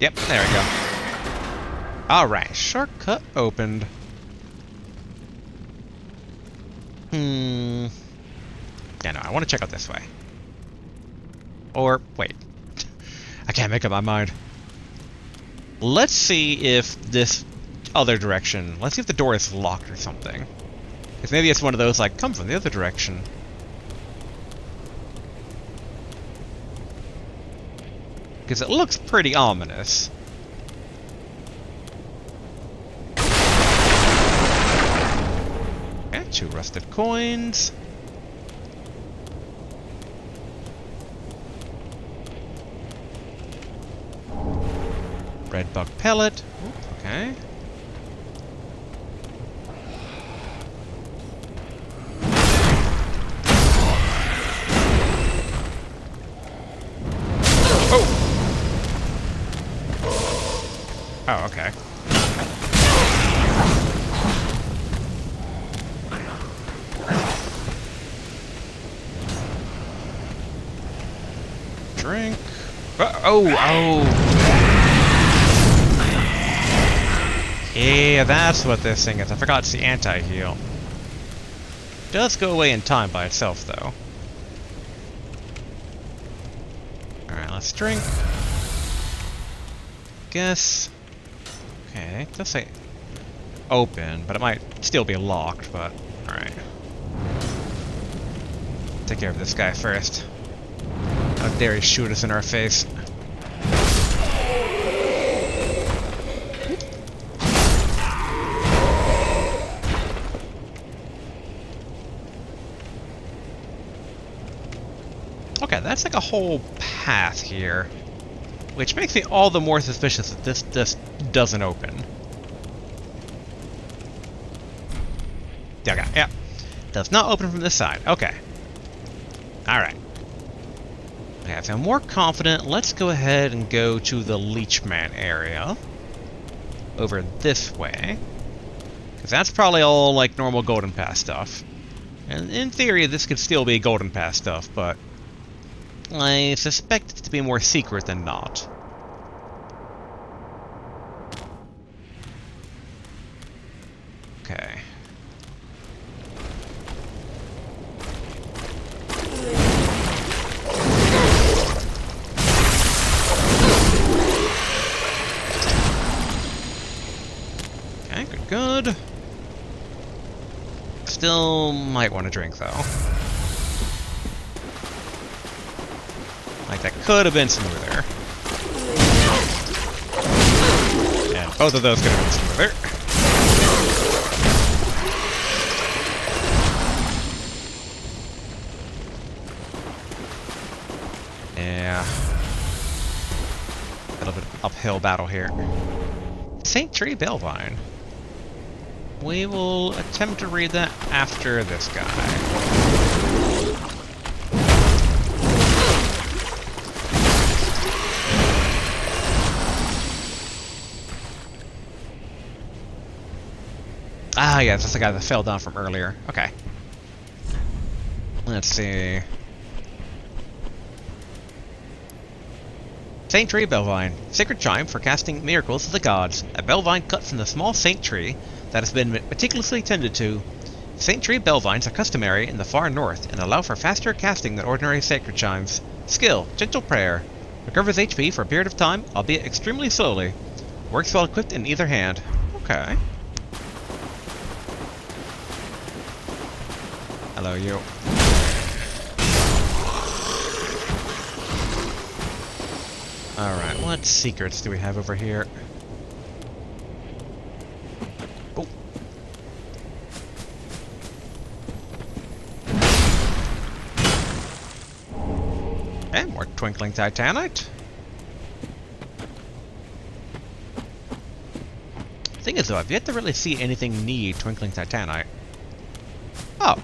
Yep, there we go. Alright, shortcut opened. Yeah, no, I want to check out this way. Or, wait. I can't make up my mind. Let's see if this other direction... Let's see if the door is locked or something. Because maybe it's one of those, like, come from the other direction. Because it looks pretty ominous. Okay, 2 rusted coins. Red bug pellet. Oop, okay. Oh, okay. Drink. Oh! Yeah, that's what this thing is. I forgot it's the anti-heal. Does go away in time by itself, though. Alright, let's drink. Guess... Okay, it does say open, but it might still be locked, but... Alright. Take care of this guy first. How dare he shoot us in our face. Okay, that's like a whole path here. Which makes me all the more suspicious that this doesn't open. Okay, yeah. Does not open from this side. Okay. Alright. Okay, if I'm more confident, let's go ahead and go to the Leechman area. Over this way. Because that's probably all, like, normal Golden Pass stuff. And in theory, this could still be Golden Pass stuff, but... I suspect it to be more secret than not. Okay. Okay, good. Still might want to drink, though. Like, that could have been smoother. And both of those could have been smoother. Yeah. A little bit of uphill battle here. St. Tree Bellvine. We will attempt to read that after this guy. Ah, yes, that's the guy that fell down from earlier. Okay. Let's see. Saint Tree Bellvine. Sacred chime for casting miracles of the gods. A bellvine cut from the small saint tree that has been meticulously tended to. Saint Tree Bellvines are customary in the far north and allow for faster casting than ordinary sacred chimes. Skill, gentle prayer. Recovers HP for a period of time, albeit extremely slowly. Works while equipped in either hand. Okay. Hello, you. Alright, what secrets do we have over here? Oh. And more twinkling titanite. Thing is though, I've yet to really see anything need twinkling titanite. Oh.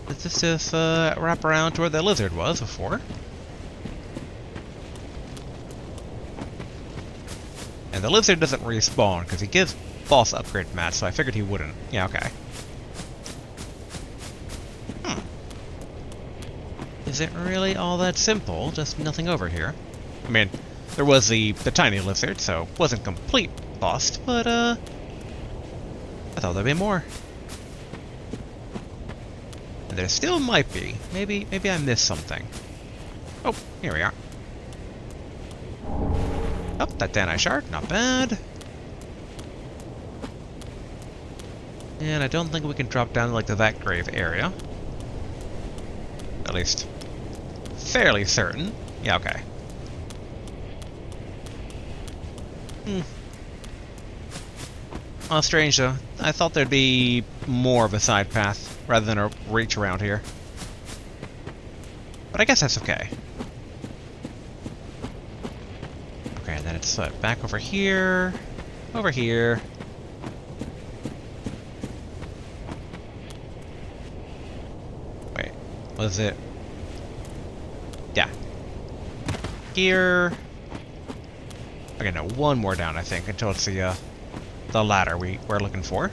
Let's just wrap around to where the lizard was before. And the lizard doesn't respawn, because he gives false upgrade mats, so I figured he wouldn't. Yeah, okay. Is it really all that simple? Just nothing over here. I mean, there was the tiny lizard, so it wasn't complete lost, but, I thought there'd be more. And there still might be. Maybe I missed something. Oh, here we are. Oh, that Danai shard, not bad. And I don't think we can drop down like to that grave area. At least, fairly certain. Yeah, okay. Oh, strange though. I thought there'd be more of a side path rather than a reach around here. But I guess that's okay. Okay, and then it's back over here. Over here. Wait, was it? Yeah. Here. Okay, no, one more down, I think, until it's the ladder we're looking for.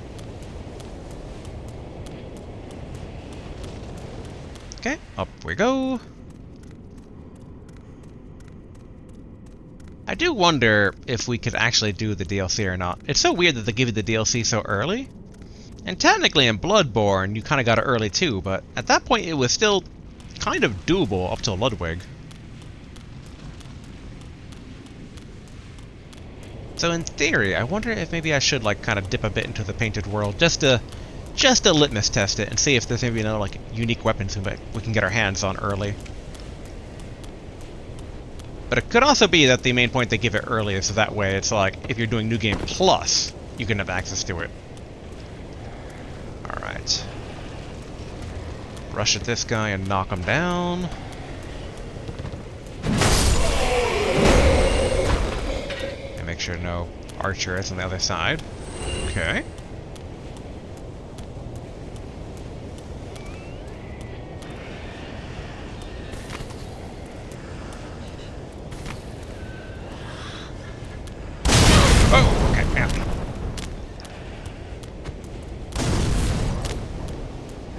Okay, up we go. I do wonder if we could actually do the DLC or not. It's so weird that they give you the DLC so early. And technically in Bloodborne, you kind of got it early too, but at that point it was still kind of doable up till Ludwig. So in theory, I wonder if maybe I should like kind of dip a bit into the painted world just to litmus test it and see if there's maybe no like unique weapons we can get our hands on early. But it could also be that the main point they give it early is so that way it's like if you're doing New Game Plus, you can have access to it. Alright. Rush at this guy and knock him down. And make sure no archer is on the other side. Okay. Oh, okay, yeah.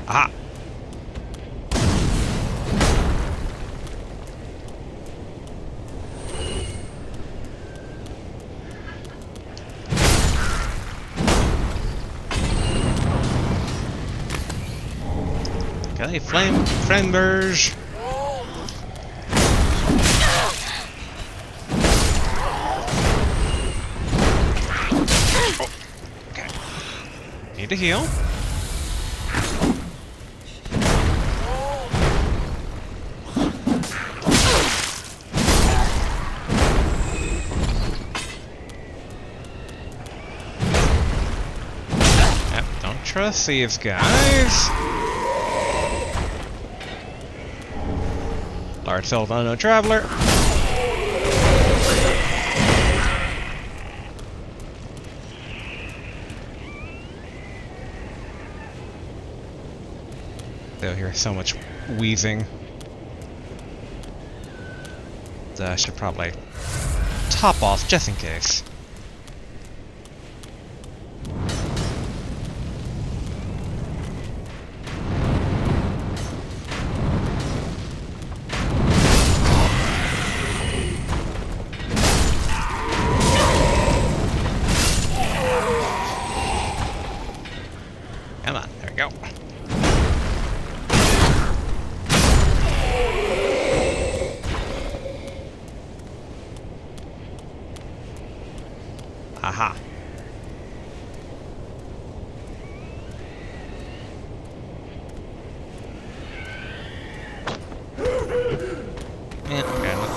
Aha! Okay, flamers! Need to heal. Yep, don't trust these guys. Large self unknown traveler. They'll hear so much wheezing. So I should probably top off just in case. Come on, there we go. Aha.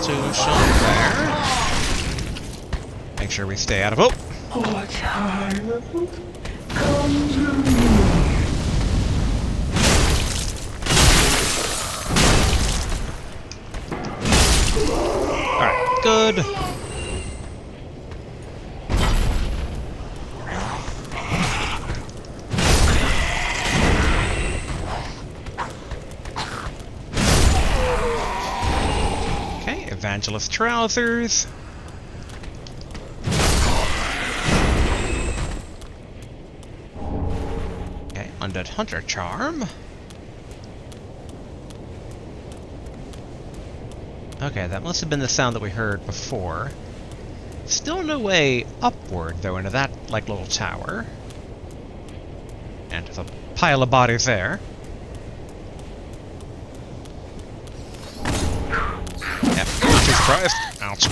Two shot there. Make sure we stay out of... Oh! Oh, child, come to me. Alright, good. Okay, Evangelist Trousers. Okay, Undead Hunter Charm. Okay, that must have been the sound that we heard before. Still no way upward, though, into that, like, little tower. And there's a pile of bodies there. Yep, not too surprised. Ouch.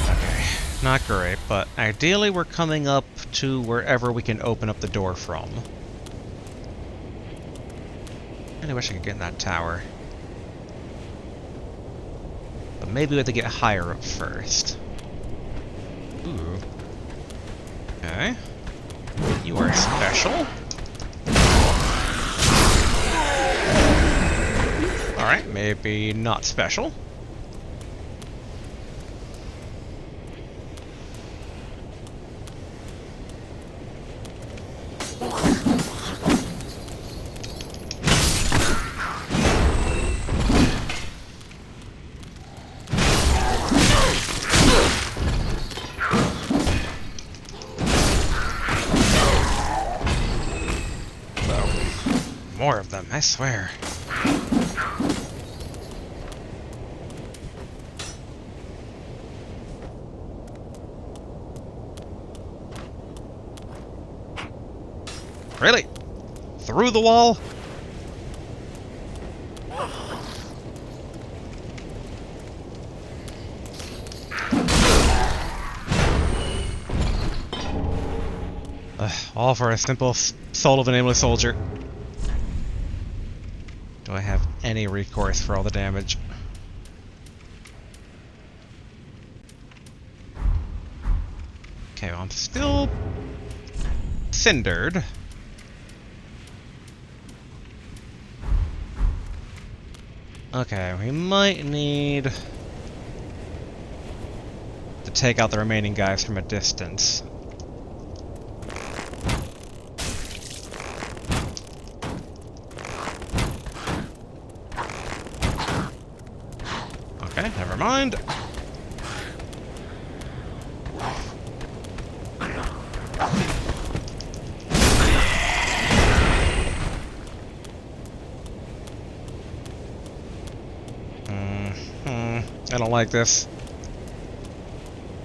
Okay, not great, but ideally we're coming up to wherever we can open up the door from. I really wish I could get in that tower. But maybe we have to get higher up first. Ooh. Okay. You are special. Alright, maybe not special. More of them, I swear. Really? Through the wall? All for a simple soul of an aimless soldier. Do I have any recourse for all the damage? Okay, well, I'm still cindered. Okay, we might need to take out the remaining guys from a distance. Okay, never mind. I don't like this.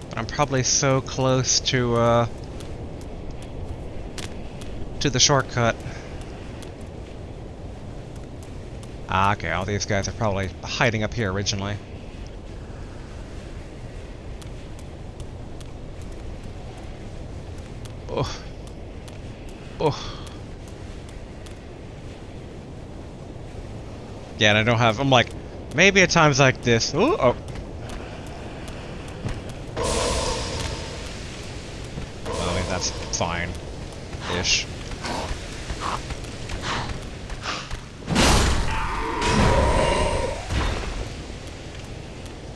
But I'm probably so close to the shortcut. Ah, okay, all these guys are probably hiding up here originally. Oh. Oh. Yeah, and I don't have... I'm like, maybe at times like this... Ooh, oh. Well, I mean, that's fine-ish.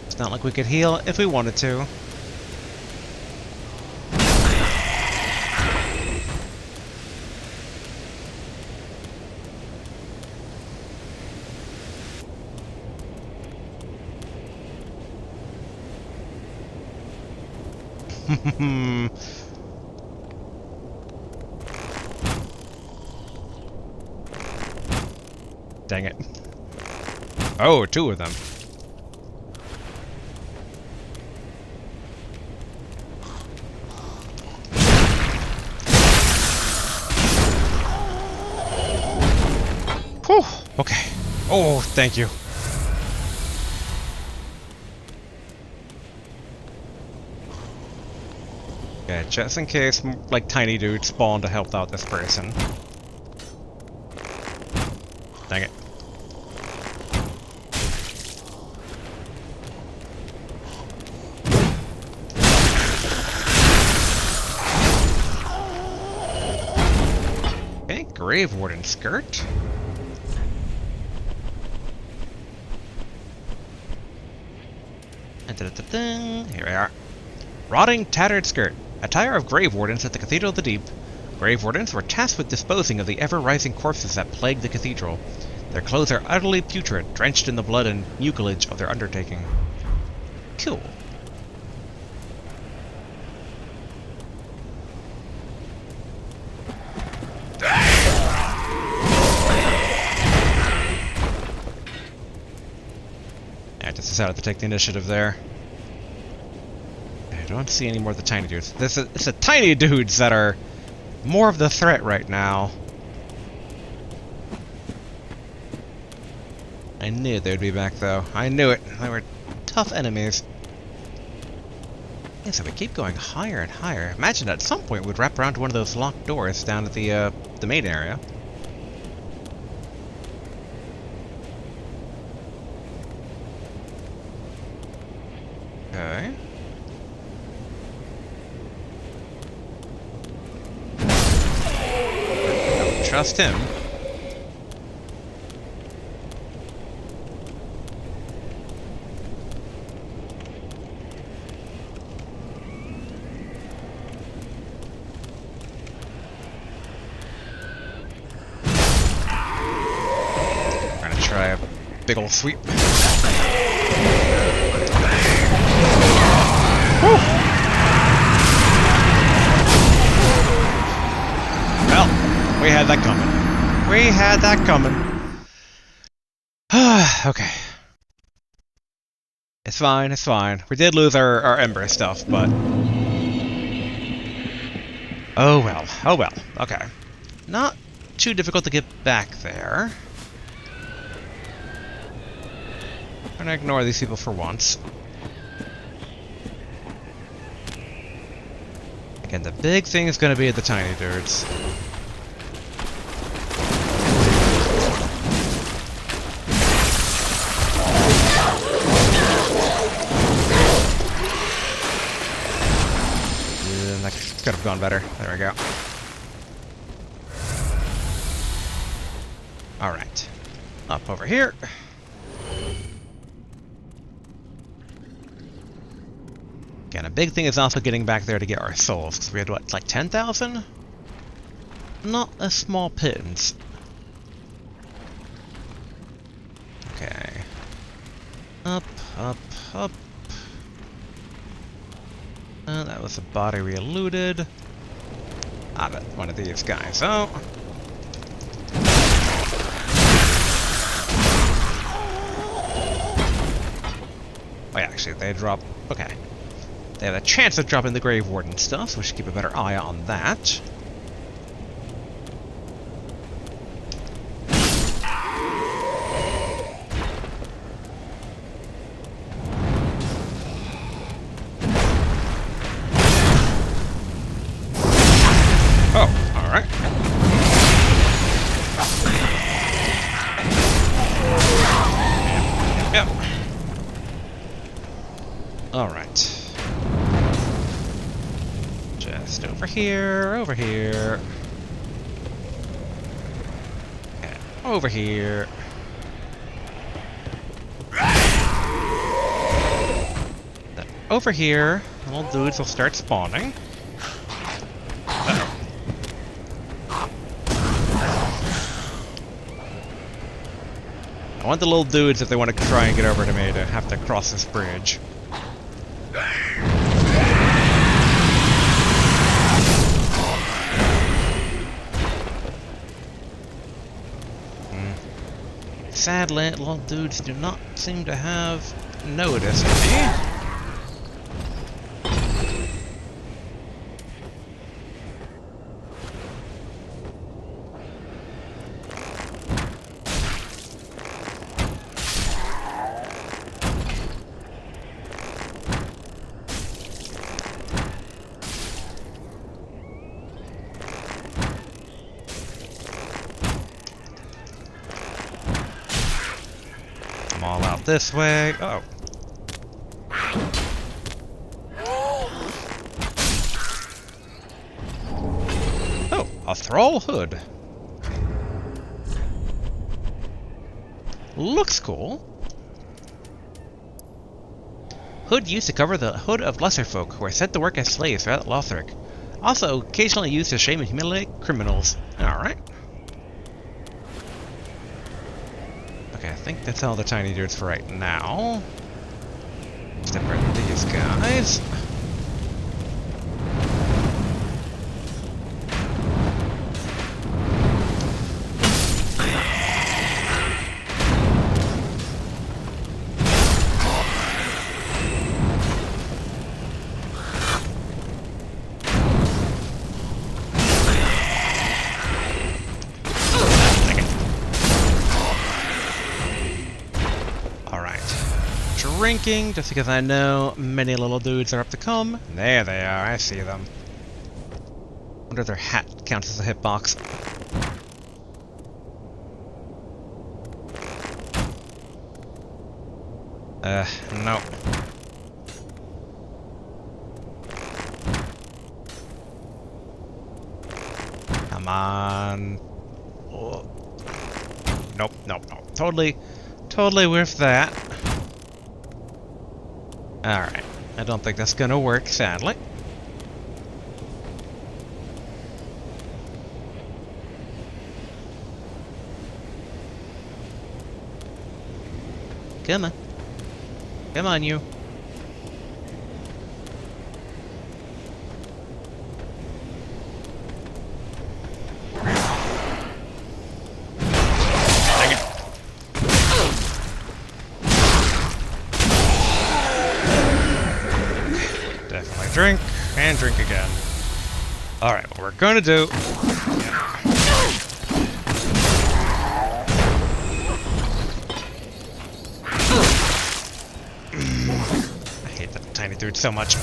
It's not like we could heal if we wanted to. Dang it. Oh, two of them. Whew, okay. Oh, thank you. Okay, just in case, like, tiny dudes spawn to help out this person. Dang it. Okay, Grave Warden skirt. And here we are. Rotting, tattered skirt. Attire of Grave Wardens at the Cathedral of the Deep. Grave Wardens were tasked with disposing of the ever-rising corpses that plagued the cathedral. Their clothes are utterly putrid, drenched in the blood and mucilage of their undertaking. Cool. I just decided to take the initiative there. I don't see any more of the tiny dudes. It's the tiny dudes that are more of the threat right now. I knew they'd be back, though. I knew it. They were tough enemies. Yeah, so we keep going higher and higher. Imagine at some point we'd wrap around to one of those locked doors down at the main area. Okay. Don't trust him. Try a big ol' sweep. Woo! Well, we had that coming. We had that coming. Okay. It's fine, it's fine. We did lose our Ember stuff, but... oh well, oh well. Okay. Not too difficult to get back there. I'm gonna ignore these people for once. Again, the big thing is gonna be the tiny dudes. That could have gone better. There we go. Alright. Up over here. Again, a big thing is also getting back there to get our souls, because we had, what, like 10,000? Not a small pittance. Okay. Up, up, up. That was a body we eluded. Ah, but one of these guys. Oh. Oh yeah, actually, they drop... okay. They have a chance of dropping the Grave Warden stuff, so we should keep a better eye on that. Oh, alright. Yep. Alright. Just over here, over here. And over here. Then over here, little dudes will start spawning. Uh-oh. I want the little dudes, if they want to try and get over to me, to have to cross this bridge. Sadly, little dudes do not seem to have noticed me. this way. Oh. Oh, a thrall hood. Looks cool. Hood used to cover the hood of lesser folk who are said to work as slaves throughout Lothric. Also, occasionally used to shame and humiliate criminals. Alright. Okay, I think that's all the tiny dudes for right now. Step right into these guys. Drinking, just because I know many little dudes are up to come. There they are, I see them. Wonder if their hat counts as a hitbox. No. Come on. Oh. Nope, nope, nope. Totally worth that. Alright, I don't think that's gonna work, sadly. Come on. Come on, you. Drink, and drink again. Alright, what we're gonna do... I hate that tiny dude so much.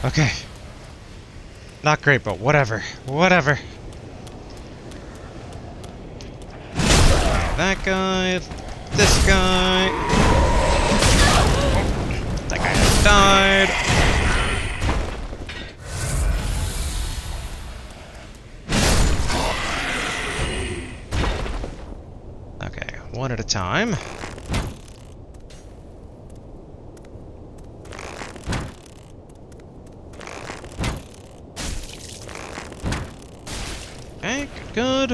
Okay. Not great, but whatever. Whatever. That guy. This guy. That guy has died. Okay, one at a time. Okay, good.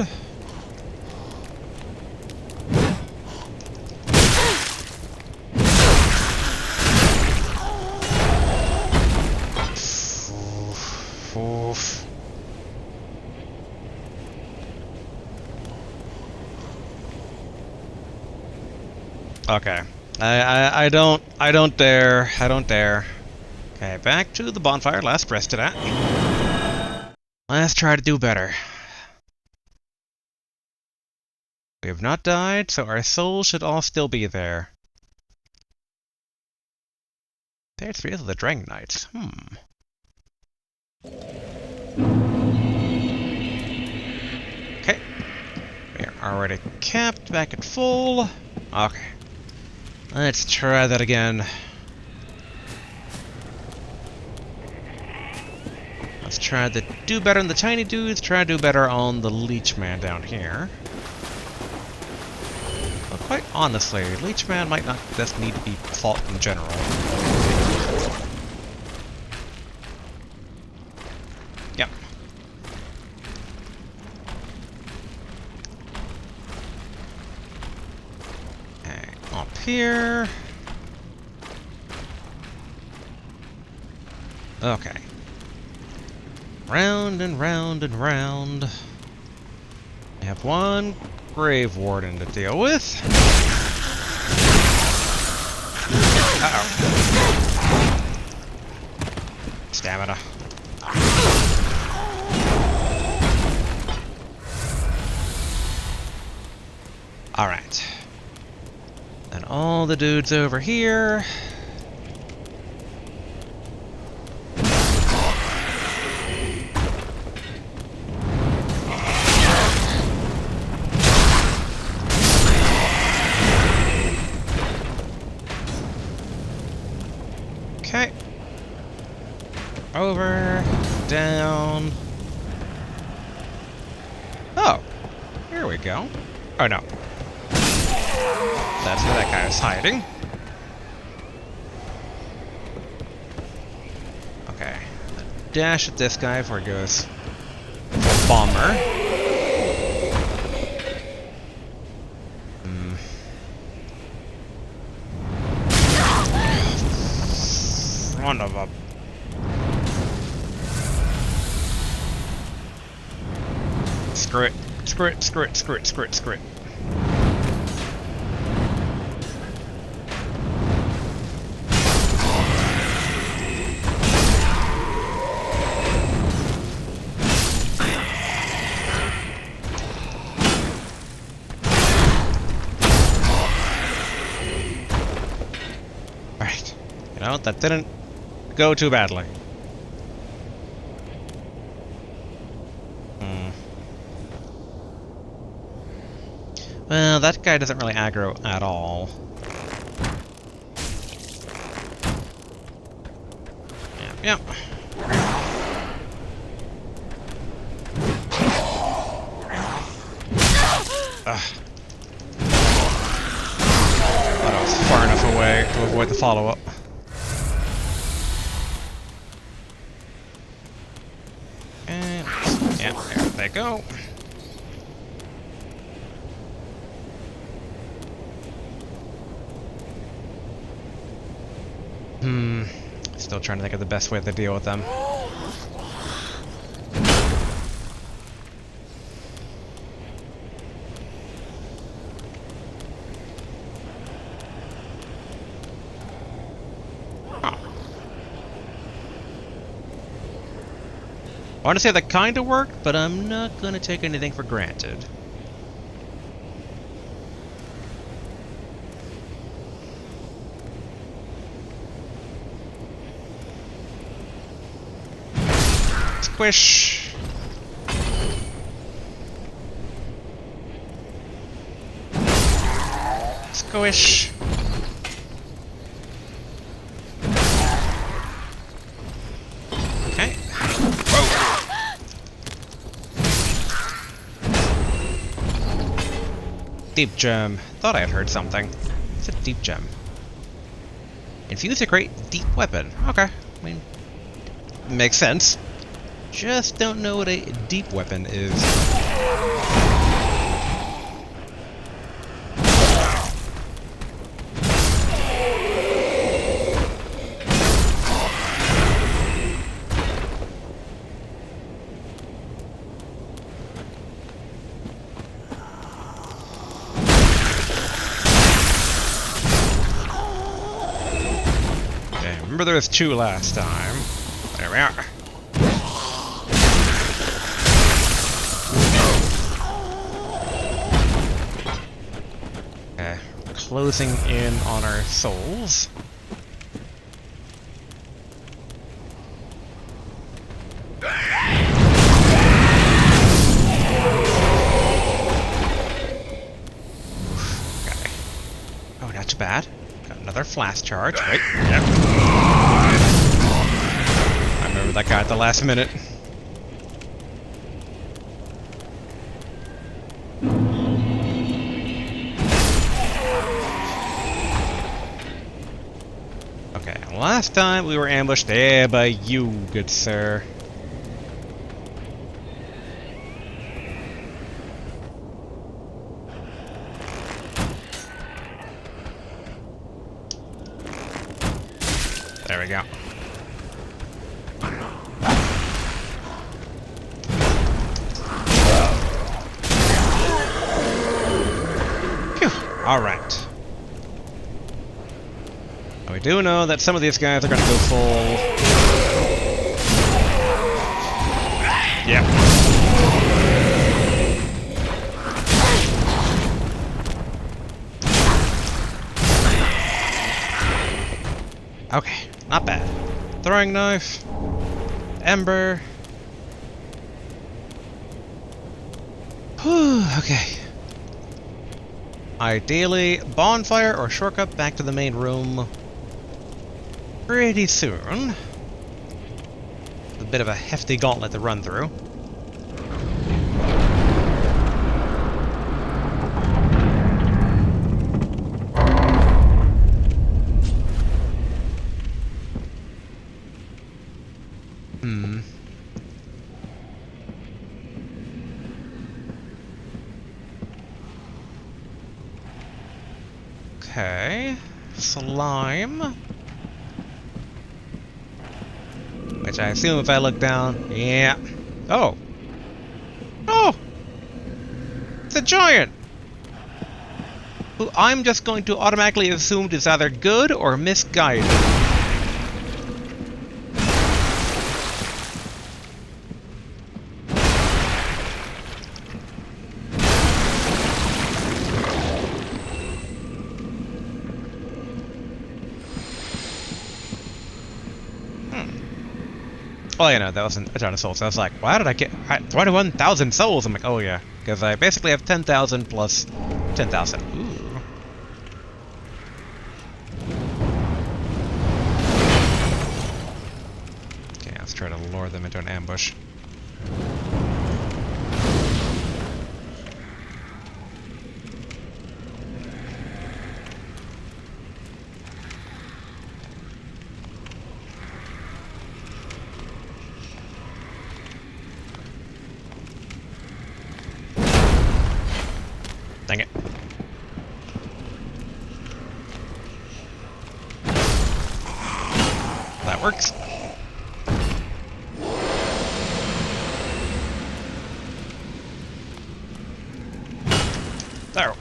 Oof. Okay. I don't dare. I don't dare. Okay, back to the bonfire. Last rested at. Let's try to do better. We have not died, so our souls should all still be there. There's 3 of the Dragon Knights. Okay. We are already capped, back at full. Okay. Let's try that again. Let's try to do better on the tiny dudes, try to do better on the leech man down here. But quite honestly, leech man might not just need to be fought in general. Yep. Okay, up here. Okay. Round and round and round. We have one Grave Warden to deal with. Uh-oh. Let's Stamina. Alright. And all the dudes over here. Okay. Over, down. Oh, here we go. Oh no. That's where that guy is hiding. Okay. Dash at this guy before he goes bomber. Son of a... Screw it. Screw it, screw it, screw it, screw it, screw it. Alright. You know, that didn't go too badly. Well, that guy doesn't really aggro at all. Yep. Ugh. Thought I was far enough away to avoid the follow-up. And, yeah, there they go. Still trying to think of the best way to deal with them. Huh. I want to say that kind of worked, but I'm not going to take anything for granted. Squish. Squish. Okay. Whoa. Deep gem. Thought I had heard something. It's a deep gem. Infuse a great deep weapon. Okay. I mean, makes sense. Just don't know what a deep weapon is. Okay, remember there was 2 last time. There we are. Closing in on our souls. Okay. Oh, not too bad. Got another flash charge. Wait. Yep. I remember that guy at the last minute. Last time we were ambushed there by you, good sir. There we go. Phew. All right. We do know that some of these guys are going to go full Okay, not bad. Throwing knife. Ember. Whew, okay. Ideally, bonfire or shortcut back to the main room pretty soon. A bit of a hefty gauntlet to run through. Okay. Slime. Which I assume if I look down, yeah. Oh! Oh! It's a giant! Who I'm just going to automatically assume is either good or misguided. Oh, yeah, no, that wasn't a ton of souls. I was like, why did I get 21,000 souls? I'm like, oh yeah, because I basically have 10,000 plus 10,000. Ooh. Okay, let's try to lure them into an ambush. Dang it. That works. There.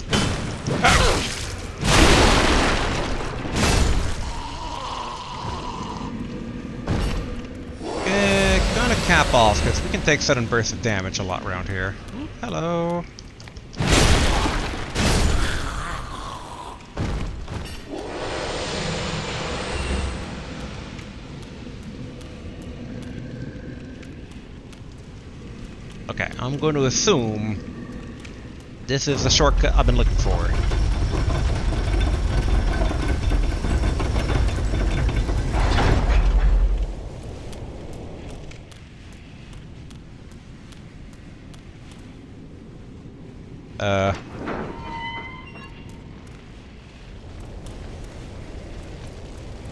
Gonna cap off, because we can take sudden bursts of damage a lot around here. Ooh, hello. Okay, I'm going to assume this is the shortcut I've been looking for.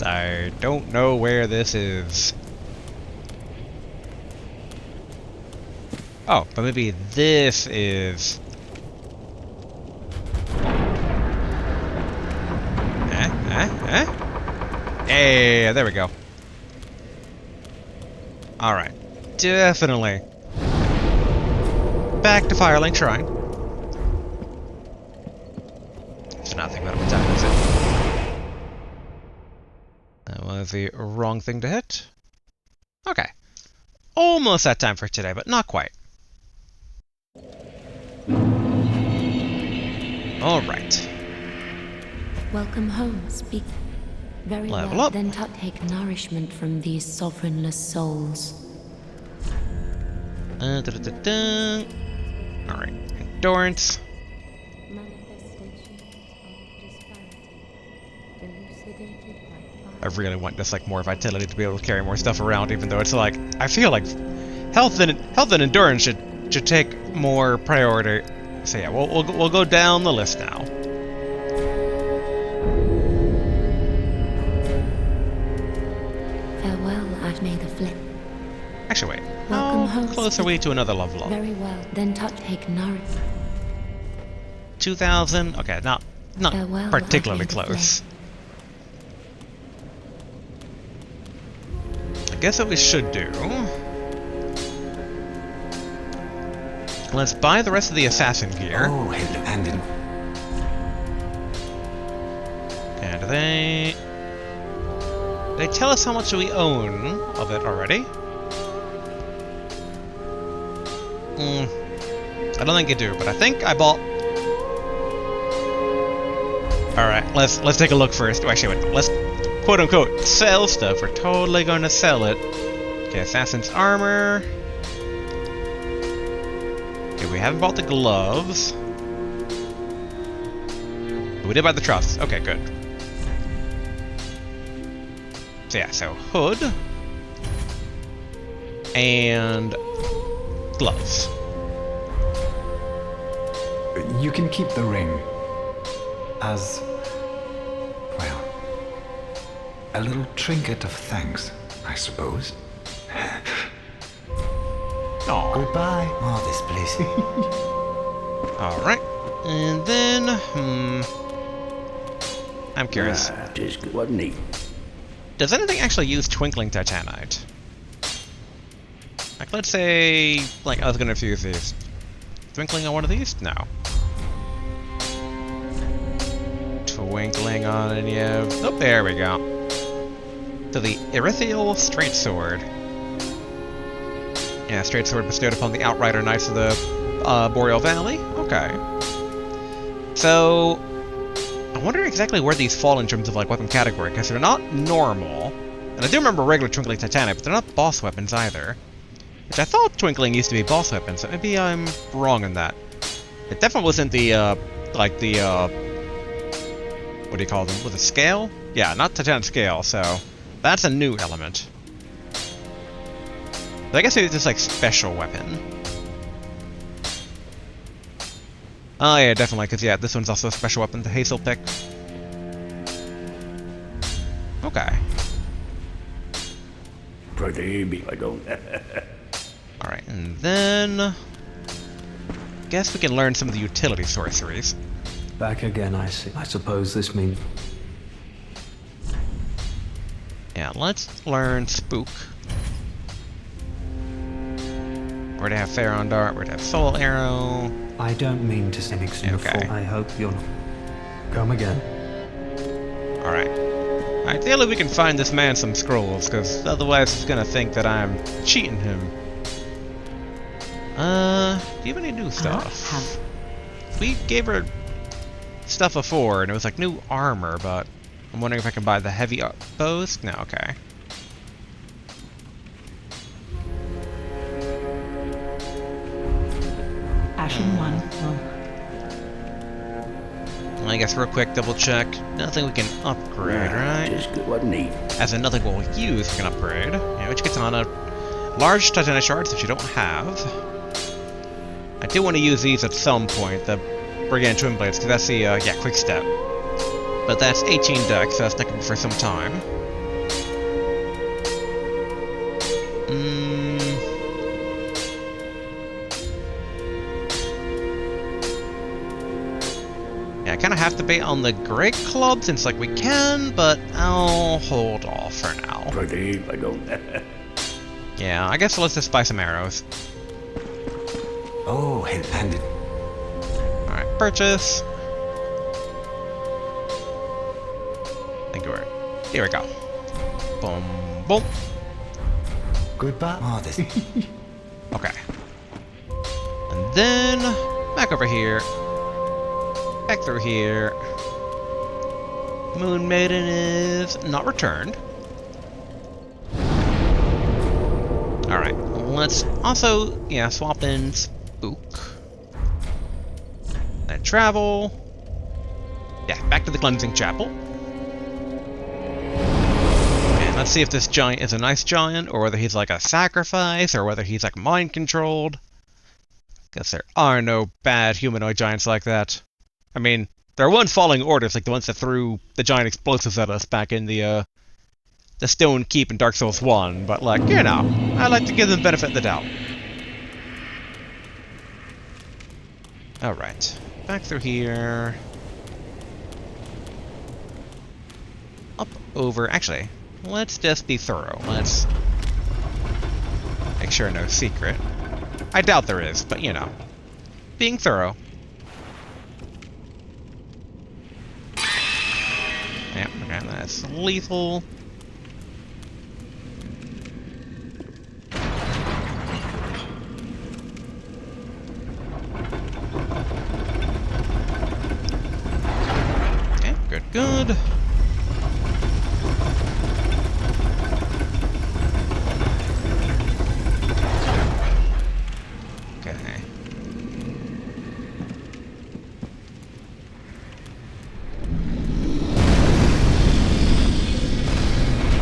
I don't know where this is. Oh, but maybe this is... Hey, there we go. Alright. Definitely. Back to Firelink Shrine. It's nothing but a time, is it? That was the wrong thing to hit. Okay. Almost that time for today, but not quite. Alright. Welcome home, speak. Very Level well, up. then take nourishment from these sovereignless souls. Alright, endurance. I really want this like more vitality to be able to carry more stuff around, even though it's like I feel like health and endurance should take more priority. So yeah, we'll go down the list now. Farewell, I've made a flip. Actually, wait. Welcome How home, close are we to another level up? Very well, then take nourishment. 2,000. Okay, not Farewell, particularly I've made a close. I guess what we should do. Let's buy the rest of the assassin gear. Oh, hello, and And they tell us how much we own of it already. I don't think you do, but I think I bought... Alright, let's take a look first. Actually, wait, let's quote-unquote sell stuff. We're totally gonna sell it. Okay, Assassin's Armor. Okay, we haven't bought the gloves. We did buy the truss. Okay, good. So yeah, so hood. And gloves. You can keep the ring as, well, a little trinket of thanks, I suppose. Aww. Goodbye. Oh, this place. Alright. And then, I'm curious. Just what neat. Does anything actually use twinkling titanite? Like, let's say, like, I was gonna fuse these. Twinkling on one of these? No. Twinkling on any of... Oh, there we go. So the Erythial Straight Sword. Yeah, Straight Sword bestowed upon the Outrider Knights of the Boreal Valley. Okay. So, I wonder exactly where these fall in terms of, like, weapon category, because they're not normal. And I do remember regular Twinkling Titanite, but they're not boss weapons either. Which I thought Twinkling used to be boss weapons, so maybe I'm wrong on that. It definitely wasn't the, what do you call them? With a scale? Yeah, not Titan scale, so that's a new element. So I guess it's just like special weapon. Oh yeah, definitely, because yeah, this one's also a special weapon, the Hazel Pick. Okay. Pretty, I don't. Alright, and then... guess we can learn some of the utility sorceries. Back again, I see. I suppose this means... Yeah, let's learn Spook. We're to have Pharaon Dart, we're to have Soul Arrow. I don't mean to seem Okay. I hope you're not... Come again. Alright. Ideally we can find this man some scrolls, because otherwise he's gonna think that I'm cheating him. Do you have any new stuff? We gave her stuff before, and it was like new armor, but I'm wondering if I can buy the heavy bows? No, okay. Ashen one. I guess real quick, double check. Nothing we can upgrade, right? Just what neat. As in nothing we'll use we can upgrade. Yeah, which gets on a large Titanic shards, which you don't have. I do want to use these at some point, the Brigand Twin Blades, because that's the, yeah, quick step. But that's 18 dex, so that's not going to be for some time. Yeah, I kind of have to bait on the Great Club since, like, we can, but I'll hold off for now. Pretty, I don't. Yeah, I guess let's just buy some arrows. Oh, handed. Alright, purchase. Thank you. Here we go. Boom, boom. Goodbye. Oh, this. Okay. And then, back over here. Back through here. Moon Maiden is not returned. Alright, let's also, yeah, swap in Spook. Then travel. Yeah, back to the Cleansing Chapel. And let's see if this giant is a nice giant, or whether he's like a sacrifice, or whether he's like mind-controlled. Because there are no bad humanoid giants like that. I mean, there are ones following orders, like the ones that threw the giant explosives at us back in the Stone Keep in Dark Souls 1, but like, you know, I like to give them the benefit of the doubt. Alright, back through here. Up, over, actually, let's just be thorough. Let's make sure no secret. I doubt there is, but you know, being thorough. Yep, okay, that's lethal. Good. Okay.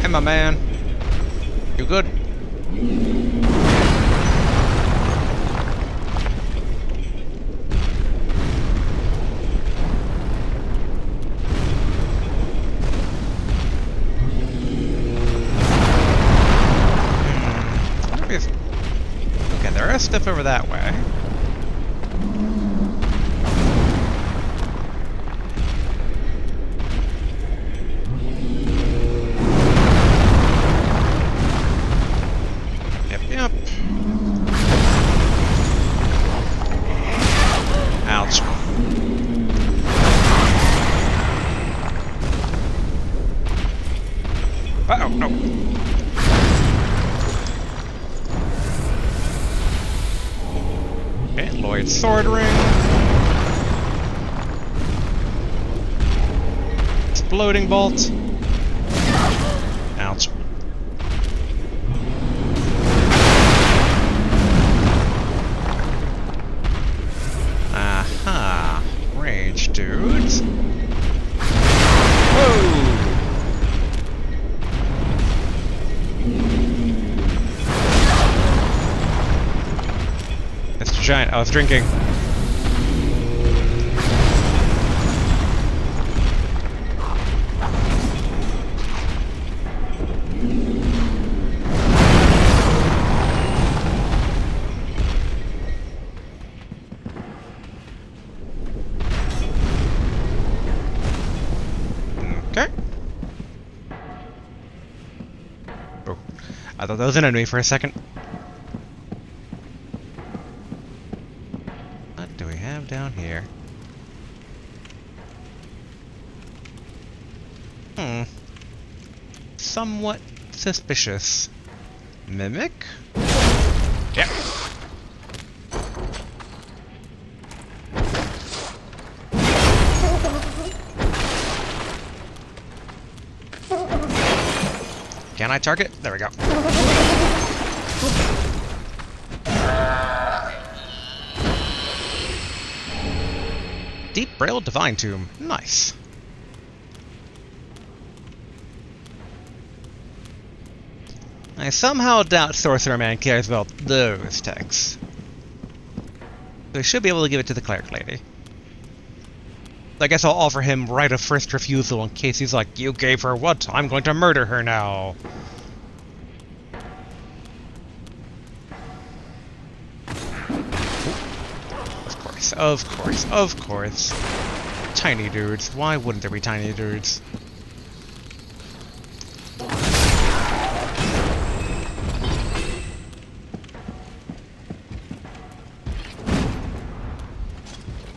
Hey, my man. You good? Okay, there is stuff over that way. Yep. Ouch. Uh-oh, no. Okay, Lloyd's sword ring. Exploding bolt. Ouch. Aha. Rage dudes. Whoa! Mr. Giant, I was drinking. Okay. Oh, I thought that was an enemy for a second. What do we have down here? Somewhat suspicious. Mimic? Yep. Can I target? There we go. Deep Braille Divine Tomb. Nice. I somehow doubt Sorcerer Man cares about those texts. So I should be able to give it to the cleric lady. I guess I'll offer him right of first refusal in case he's like, you gave her what? I'm going to murder her now. Of course. Tiny dudes. Why wouldn't there be tiny dudes?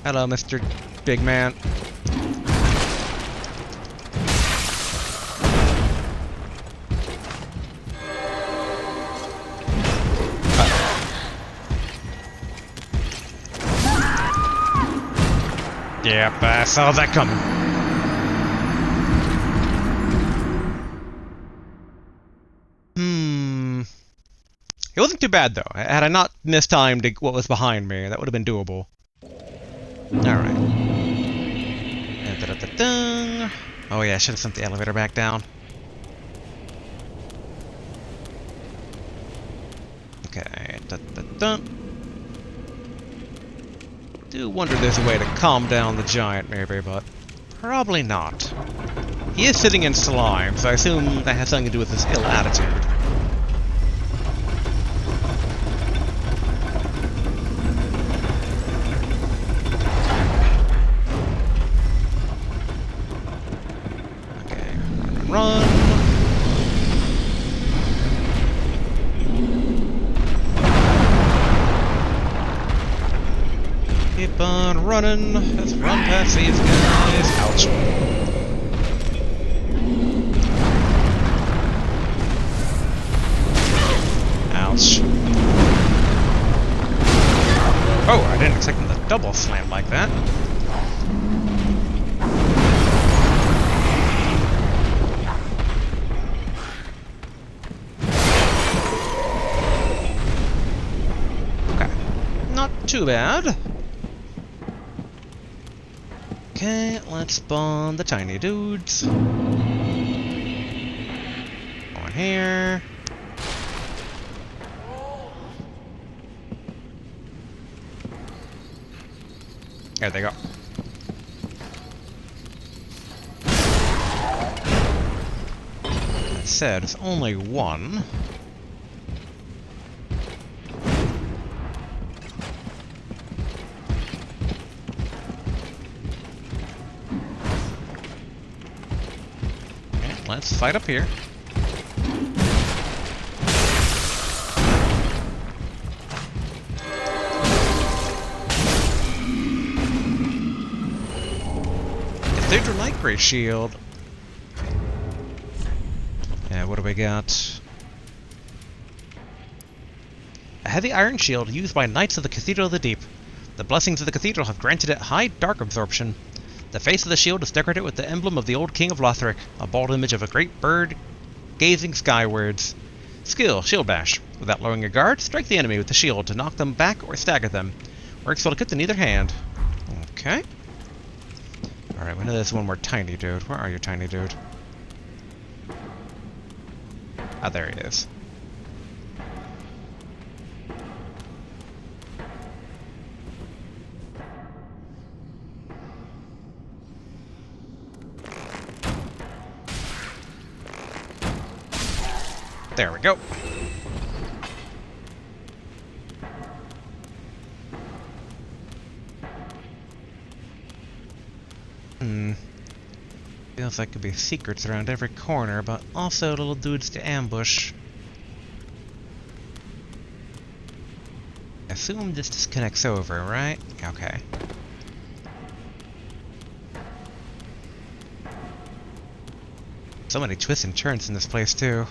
Hello, Mr. Big Man. Yep, I saw that coming. It wasn't too bad, though. Had I not mistimed what was behind me, that would have been doable. Alright. Oh yeah, I should have sent the elevator back down. Okay. Do wonder if there's a way to calm down the giant, maybe, but probably not. He is sitting in slime, so I assume that has something to do with his ill attitude. Run! Keep on running. Let's run past these guys. Ouch. Ouch. Oh, I didn't expect them to double slam like that. too bad. Okay, let's spawn the tiny dudes. Going here. There they go. That said, it's only one. Okay, let's fight up here. Cathedral light gray shield. Yeah, what do we got? A heavy iron shield used by knights of the Cathedral of the Deep. The blessings of the cathedral have granted it high dark absorption. The face of the shield is decorated with the emblem of the old king of Lothric, a bold image of a great bird gazing skywards. Skill, shield bash. Without lowering your guard, strike the enemy with the shield to knock them back or stagger them. Works well equipped in either hand. Okay. Alright, we know there's one more tiny dude. Where are you, tiny dude? Ah, there he is. There we go. Feels like could be secrets around every corner, but also little dudes to ambush. Assume this disconnects over, right? Okay. So many twists and turns in this place, too.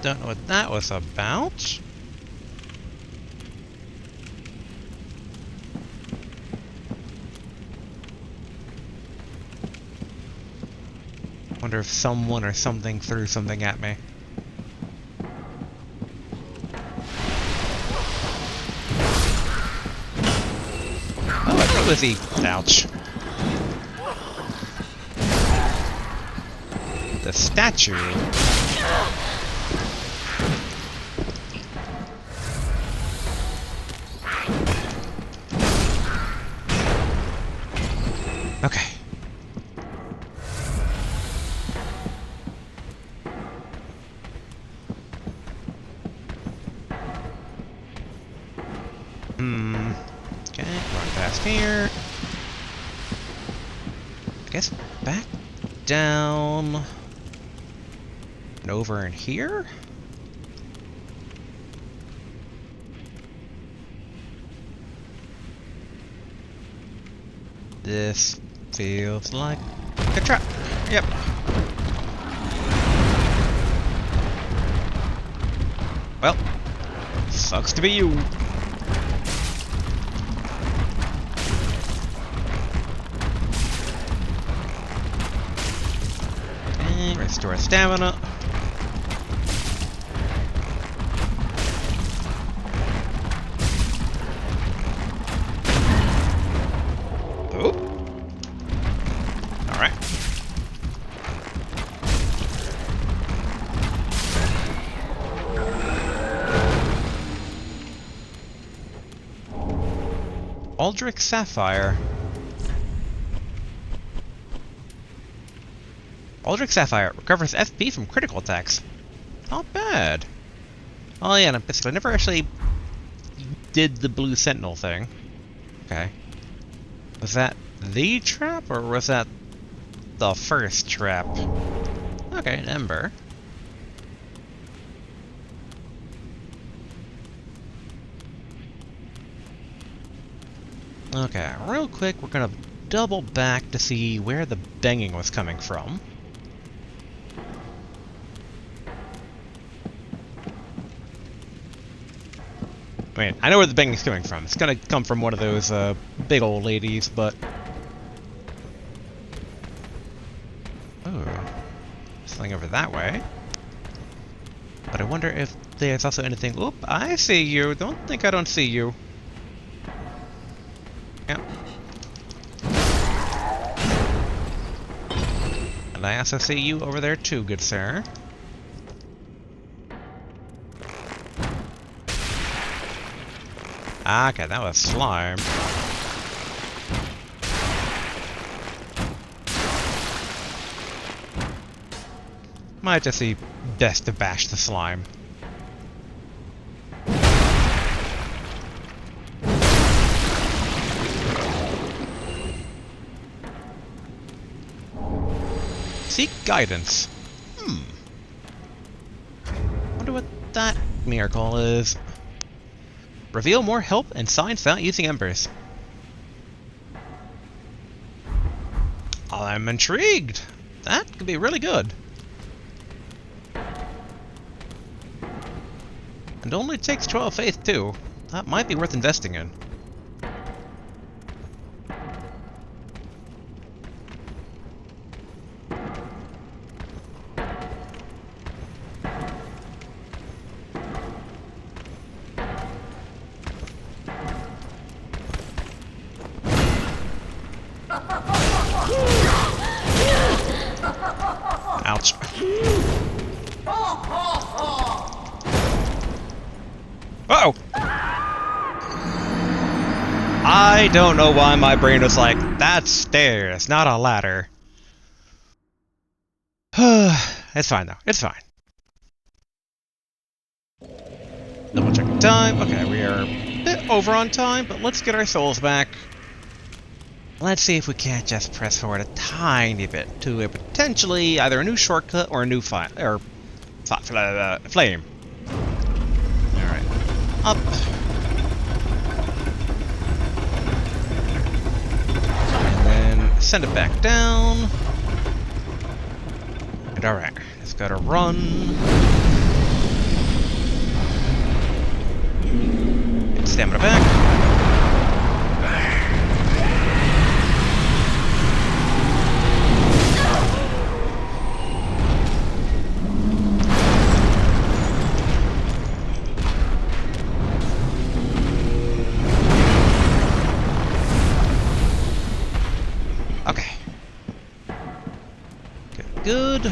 Don't know what that was about. Wonder if someone or something threw something at me. Oh, I think it was he. Ouch. The statue. Okay. Okay, run past here. I guess back down and over in here? This feels like a trap. Yep. Well, sucks to be you. And restore stamina. Aldrich Sapphire. Aldrich Sapphire recovers FP from critical attacks. Not bad. Oh yeah, and I never actually did the Blue Sentinel thing. Okay. Was that the trap, or was that the first trap? Okay, an ember. Okay, real quick, we're gonna double back to see where the banging was coming from. I mean, I know where the banging's coming from. It's gonna come from one of those big old ladies, but Oh, something over that way. But I wonder if there's also anything... Oop, I see you. Don't think I don't see you. Yep. And I also see you over there too, good sir. Okay, that was slime. Might just be best to bash the slime. Seek guidance. Wonder what that miracle is. Reveal more help and signs without using embers. I'm intrigued. That could be really good. And only takes 12 faith too. That might be worth investing in. Ouch. Uh-oh! I don't know why my brain was like, that's stairs, not a ladder. It's fine though, it's fine. Double checking time. Okay, we are a bit over on time, but let's get our souls back. Let's see if we can't just press forward a tiny bit to a potentially either a new shortcut or a new flame. Alright. Up. And then send it back down. And alright, just gotta run. Get stamina back. Good.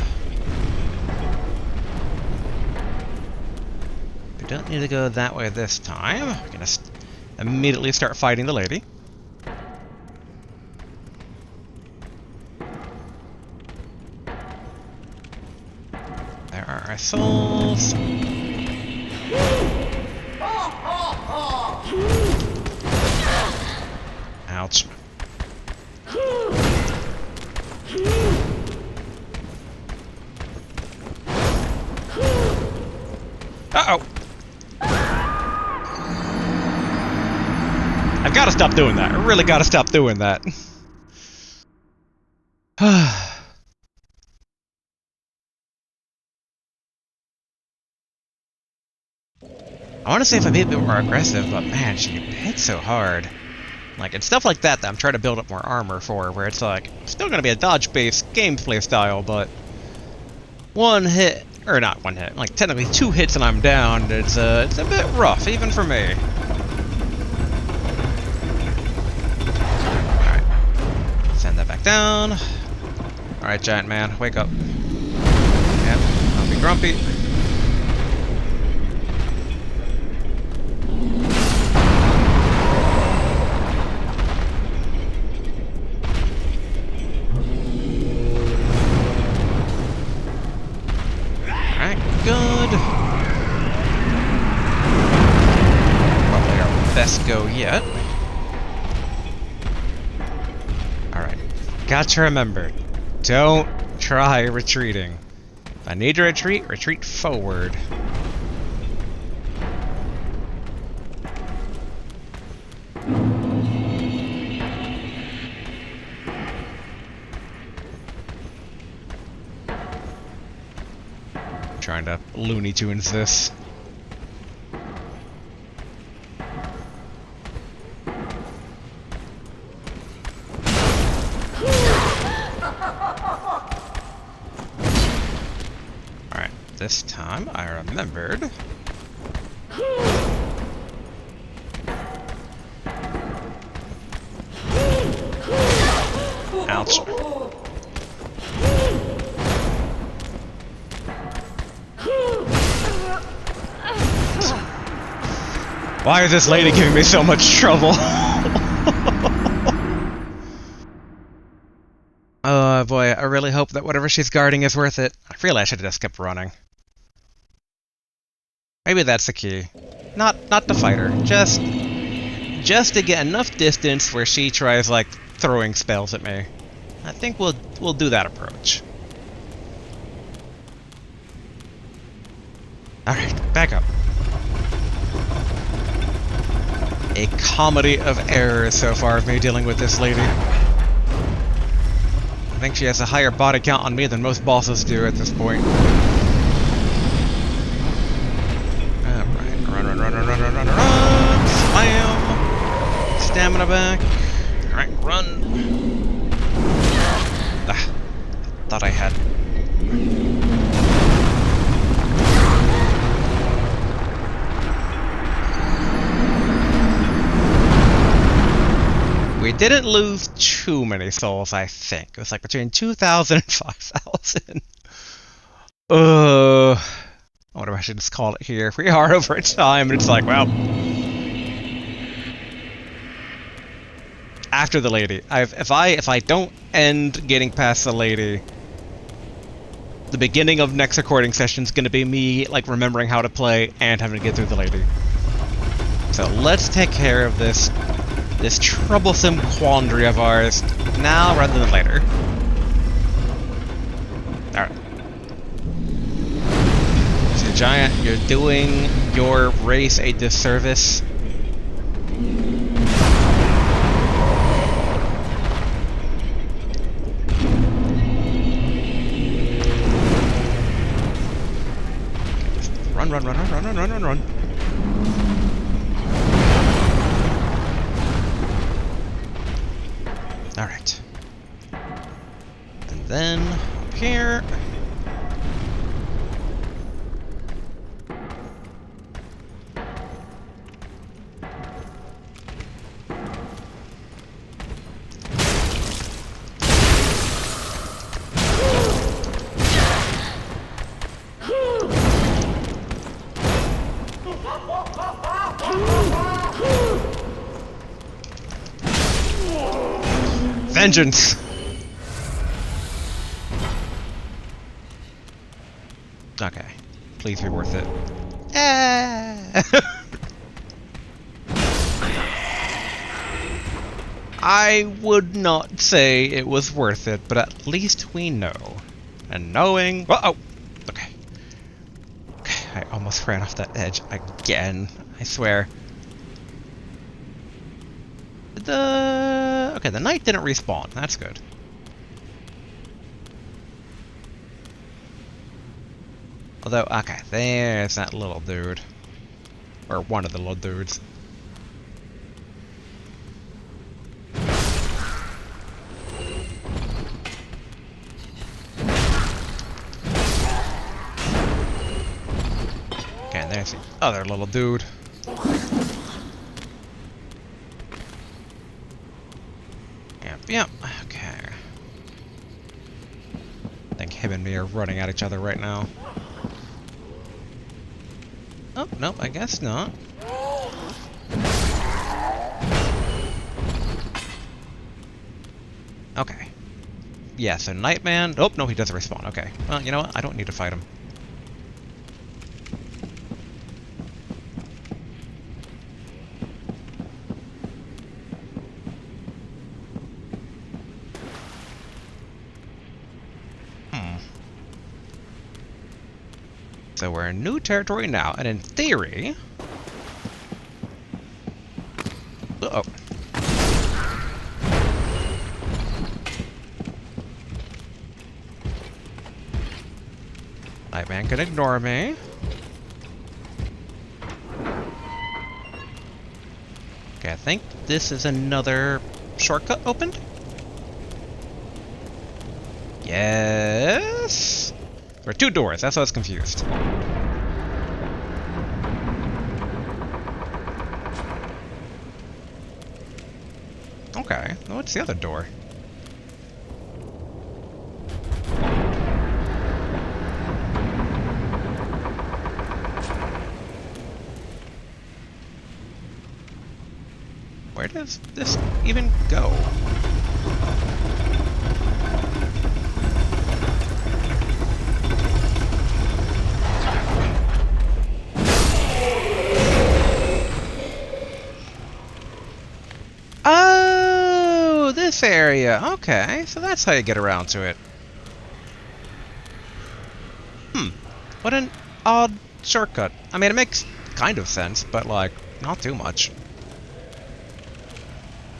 We don't need to go that way this time. We're gonna immediately start fighting the lady. There are our souls. Ouch. Uh-oh! I've got to stop doing that. I really got to stop doing that. I want to say if I be a bit more aggressive, but man, she hits so hard. Like, it's stuff like that that I'm trying to build up more armor for, where it's like, still going to be a dodge-based gameplay style, but one hit, or not one hit, like technically 2 hits and I'm down, it's a bit rough, even for me. Alright, send that back down. Alright, giant man, wake up. Yep, I'll be grumpy. Good. Probably our best go yet. Alright. Got to remember, don't try retreating. If I need to retreat, retreat forward. Trying to Looney Tunes this. this time I remembered. Ouch. Why is this lady giving me so much trouble? Oh boy, I really hope that whatever she's guarding is worth it. I really should have just kept running. Maybe that's the key. Not to fight her, just to get enough distance where she tries like throwing spells at me. I think we'll do that approach. Alright, back up. A comedy of errors so far of me dealing with this lady. I think she has a higher body count on me than most bosses do at this point. Alright, run. Slam! Stamina back. Alright, run. Ah, thought I had. We didn't lose too many souls, I think. It was like between 2,000 and 5,000. I wonder if I should just call it here. We are over time, and it's like, well. After the lady. If I don't end getting past the lady, the beginning of next recording session is going to be me like remembering how to play and having to get through the lady. So let's take care of this troublesome quandary of ours now rather than later. Alright. So Giant, you're doing your race a disservice. Run. Alright. And then up here. Vengeance! Okay. Please be worth it. I would not say it was worth it, but at least we know. And knowing... Uh-oh! Okay. Okay, I almost ran off that edge again. I swear. Okay, the knight didn't respawn. That's good. Although, okay, there's that little dude. Or one of the little dudes. Okay, and there's the other little dude. Yep, okay. I think him and me are running at each other right now. Oh, nope, I guess not. Okay. Yeah, so Nightman... Oh, no, he doesn't respawn. Okay. Well, you know what? I don't need to fight him. So we're in new territory now, and in theory... Uh-oh. Nightman can ignore me. Okay, I think this is another shortcut opened? Yes? There are 2 doors, that's why I was confused. Okay, well, what's the other door? Where does this even go? Oh, this area. Okay, so that's how you get around to it. What an odd shortcut. I mean, it makes kind of sense, but, like, not too much.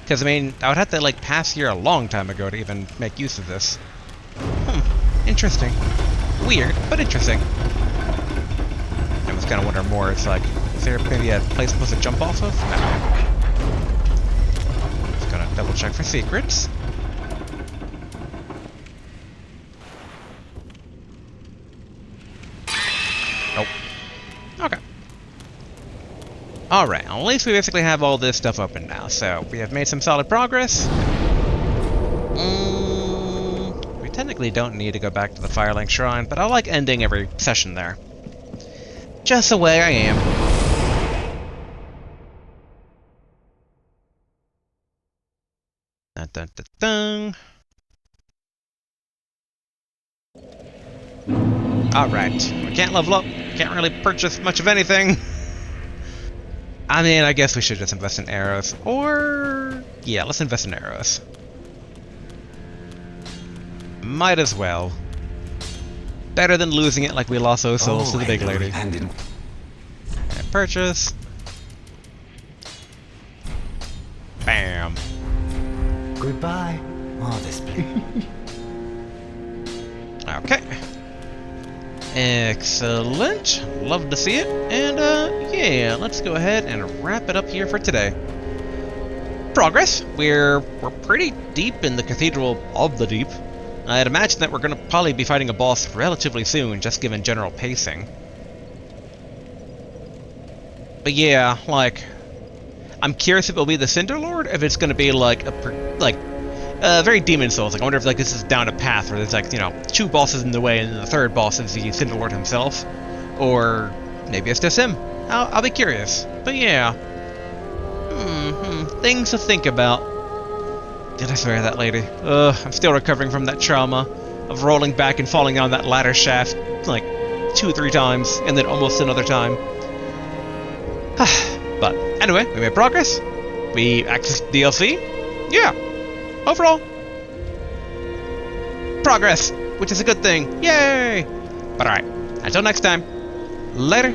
Because, I mean, I would have to, like, pass here a long time ago to even make use of this. Interesting. Weird, but interesting. I was kind of wondering more, it's like, is there maybe a place I'm supposed to jump off of? I don't know. Just gonna double check for secrets. Nope. Okay. Alright, at least we basically have all this stuff open now, so we have made some solid progress. We technically don't need to go back to the Firelink Shrine, but I like ending every session there. Just the way I am. Dun, dun, dun, dun. Alright, we can't level up, can't really purchase much of anything. I mean, I guess we should just invest in arrows. Or... yeah, let's invest in arrows. Might as well. Better than losing it like we lost those souls to the big lady. And purchase. Bam. Goodbye. Oh, this Okay. Excellent. Love to see it. And, yeah, let's go ahead and wrap it up here for today. Progress. We're pretty deep in the Cathedral of the Deep. I'd imagine that we're going to probably be fighting a boss relatively soon, just given general pacing. But yeah, like, I'm curious if it'll be the Cinder Lord, if it's going to be like very Demon Souls. Like, I wonder if like this is down a path where there's like, you know, 2 bosses in the way, and then the 3rd boss is the Cinder Lord himself, or maybe it's just him. I'll be curious. But yeah, things to think about. Did I swear at that lady? I'm still recovering from that trauma of rolling back and falling down that ladder shaft like 2 or 3 times, and then almost another time. But anyway, we made progress. We accessed DLC. Yeah. Overall, progress, which is a good thing. Yay! But alright, until next time, later.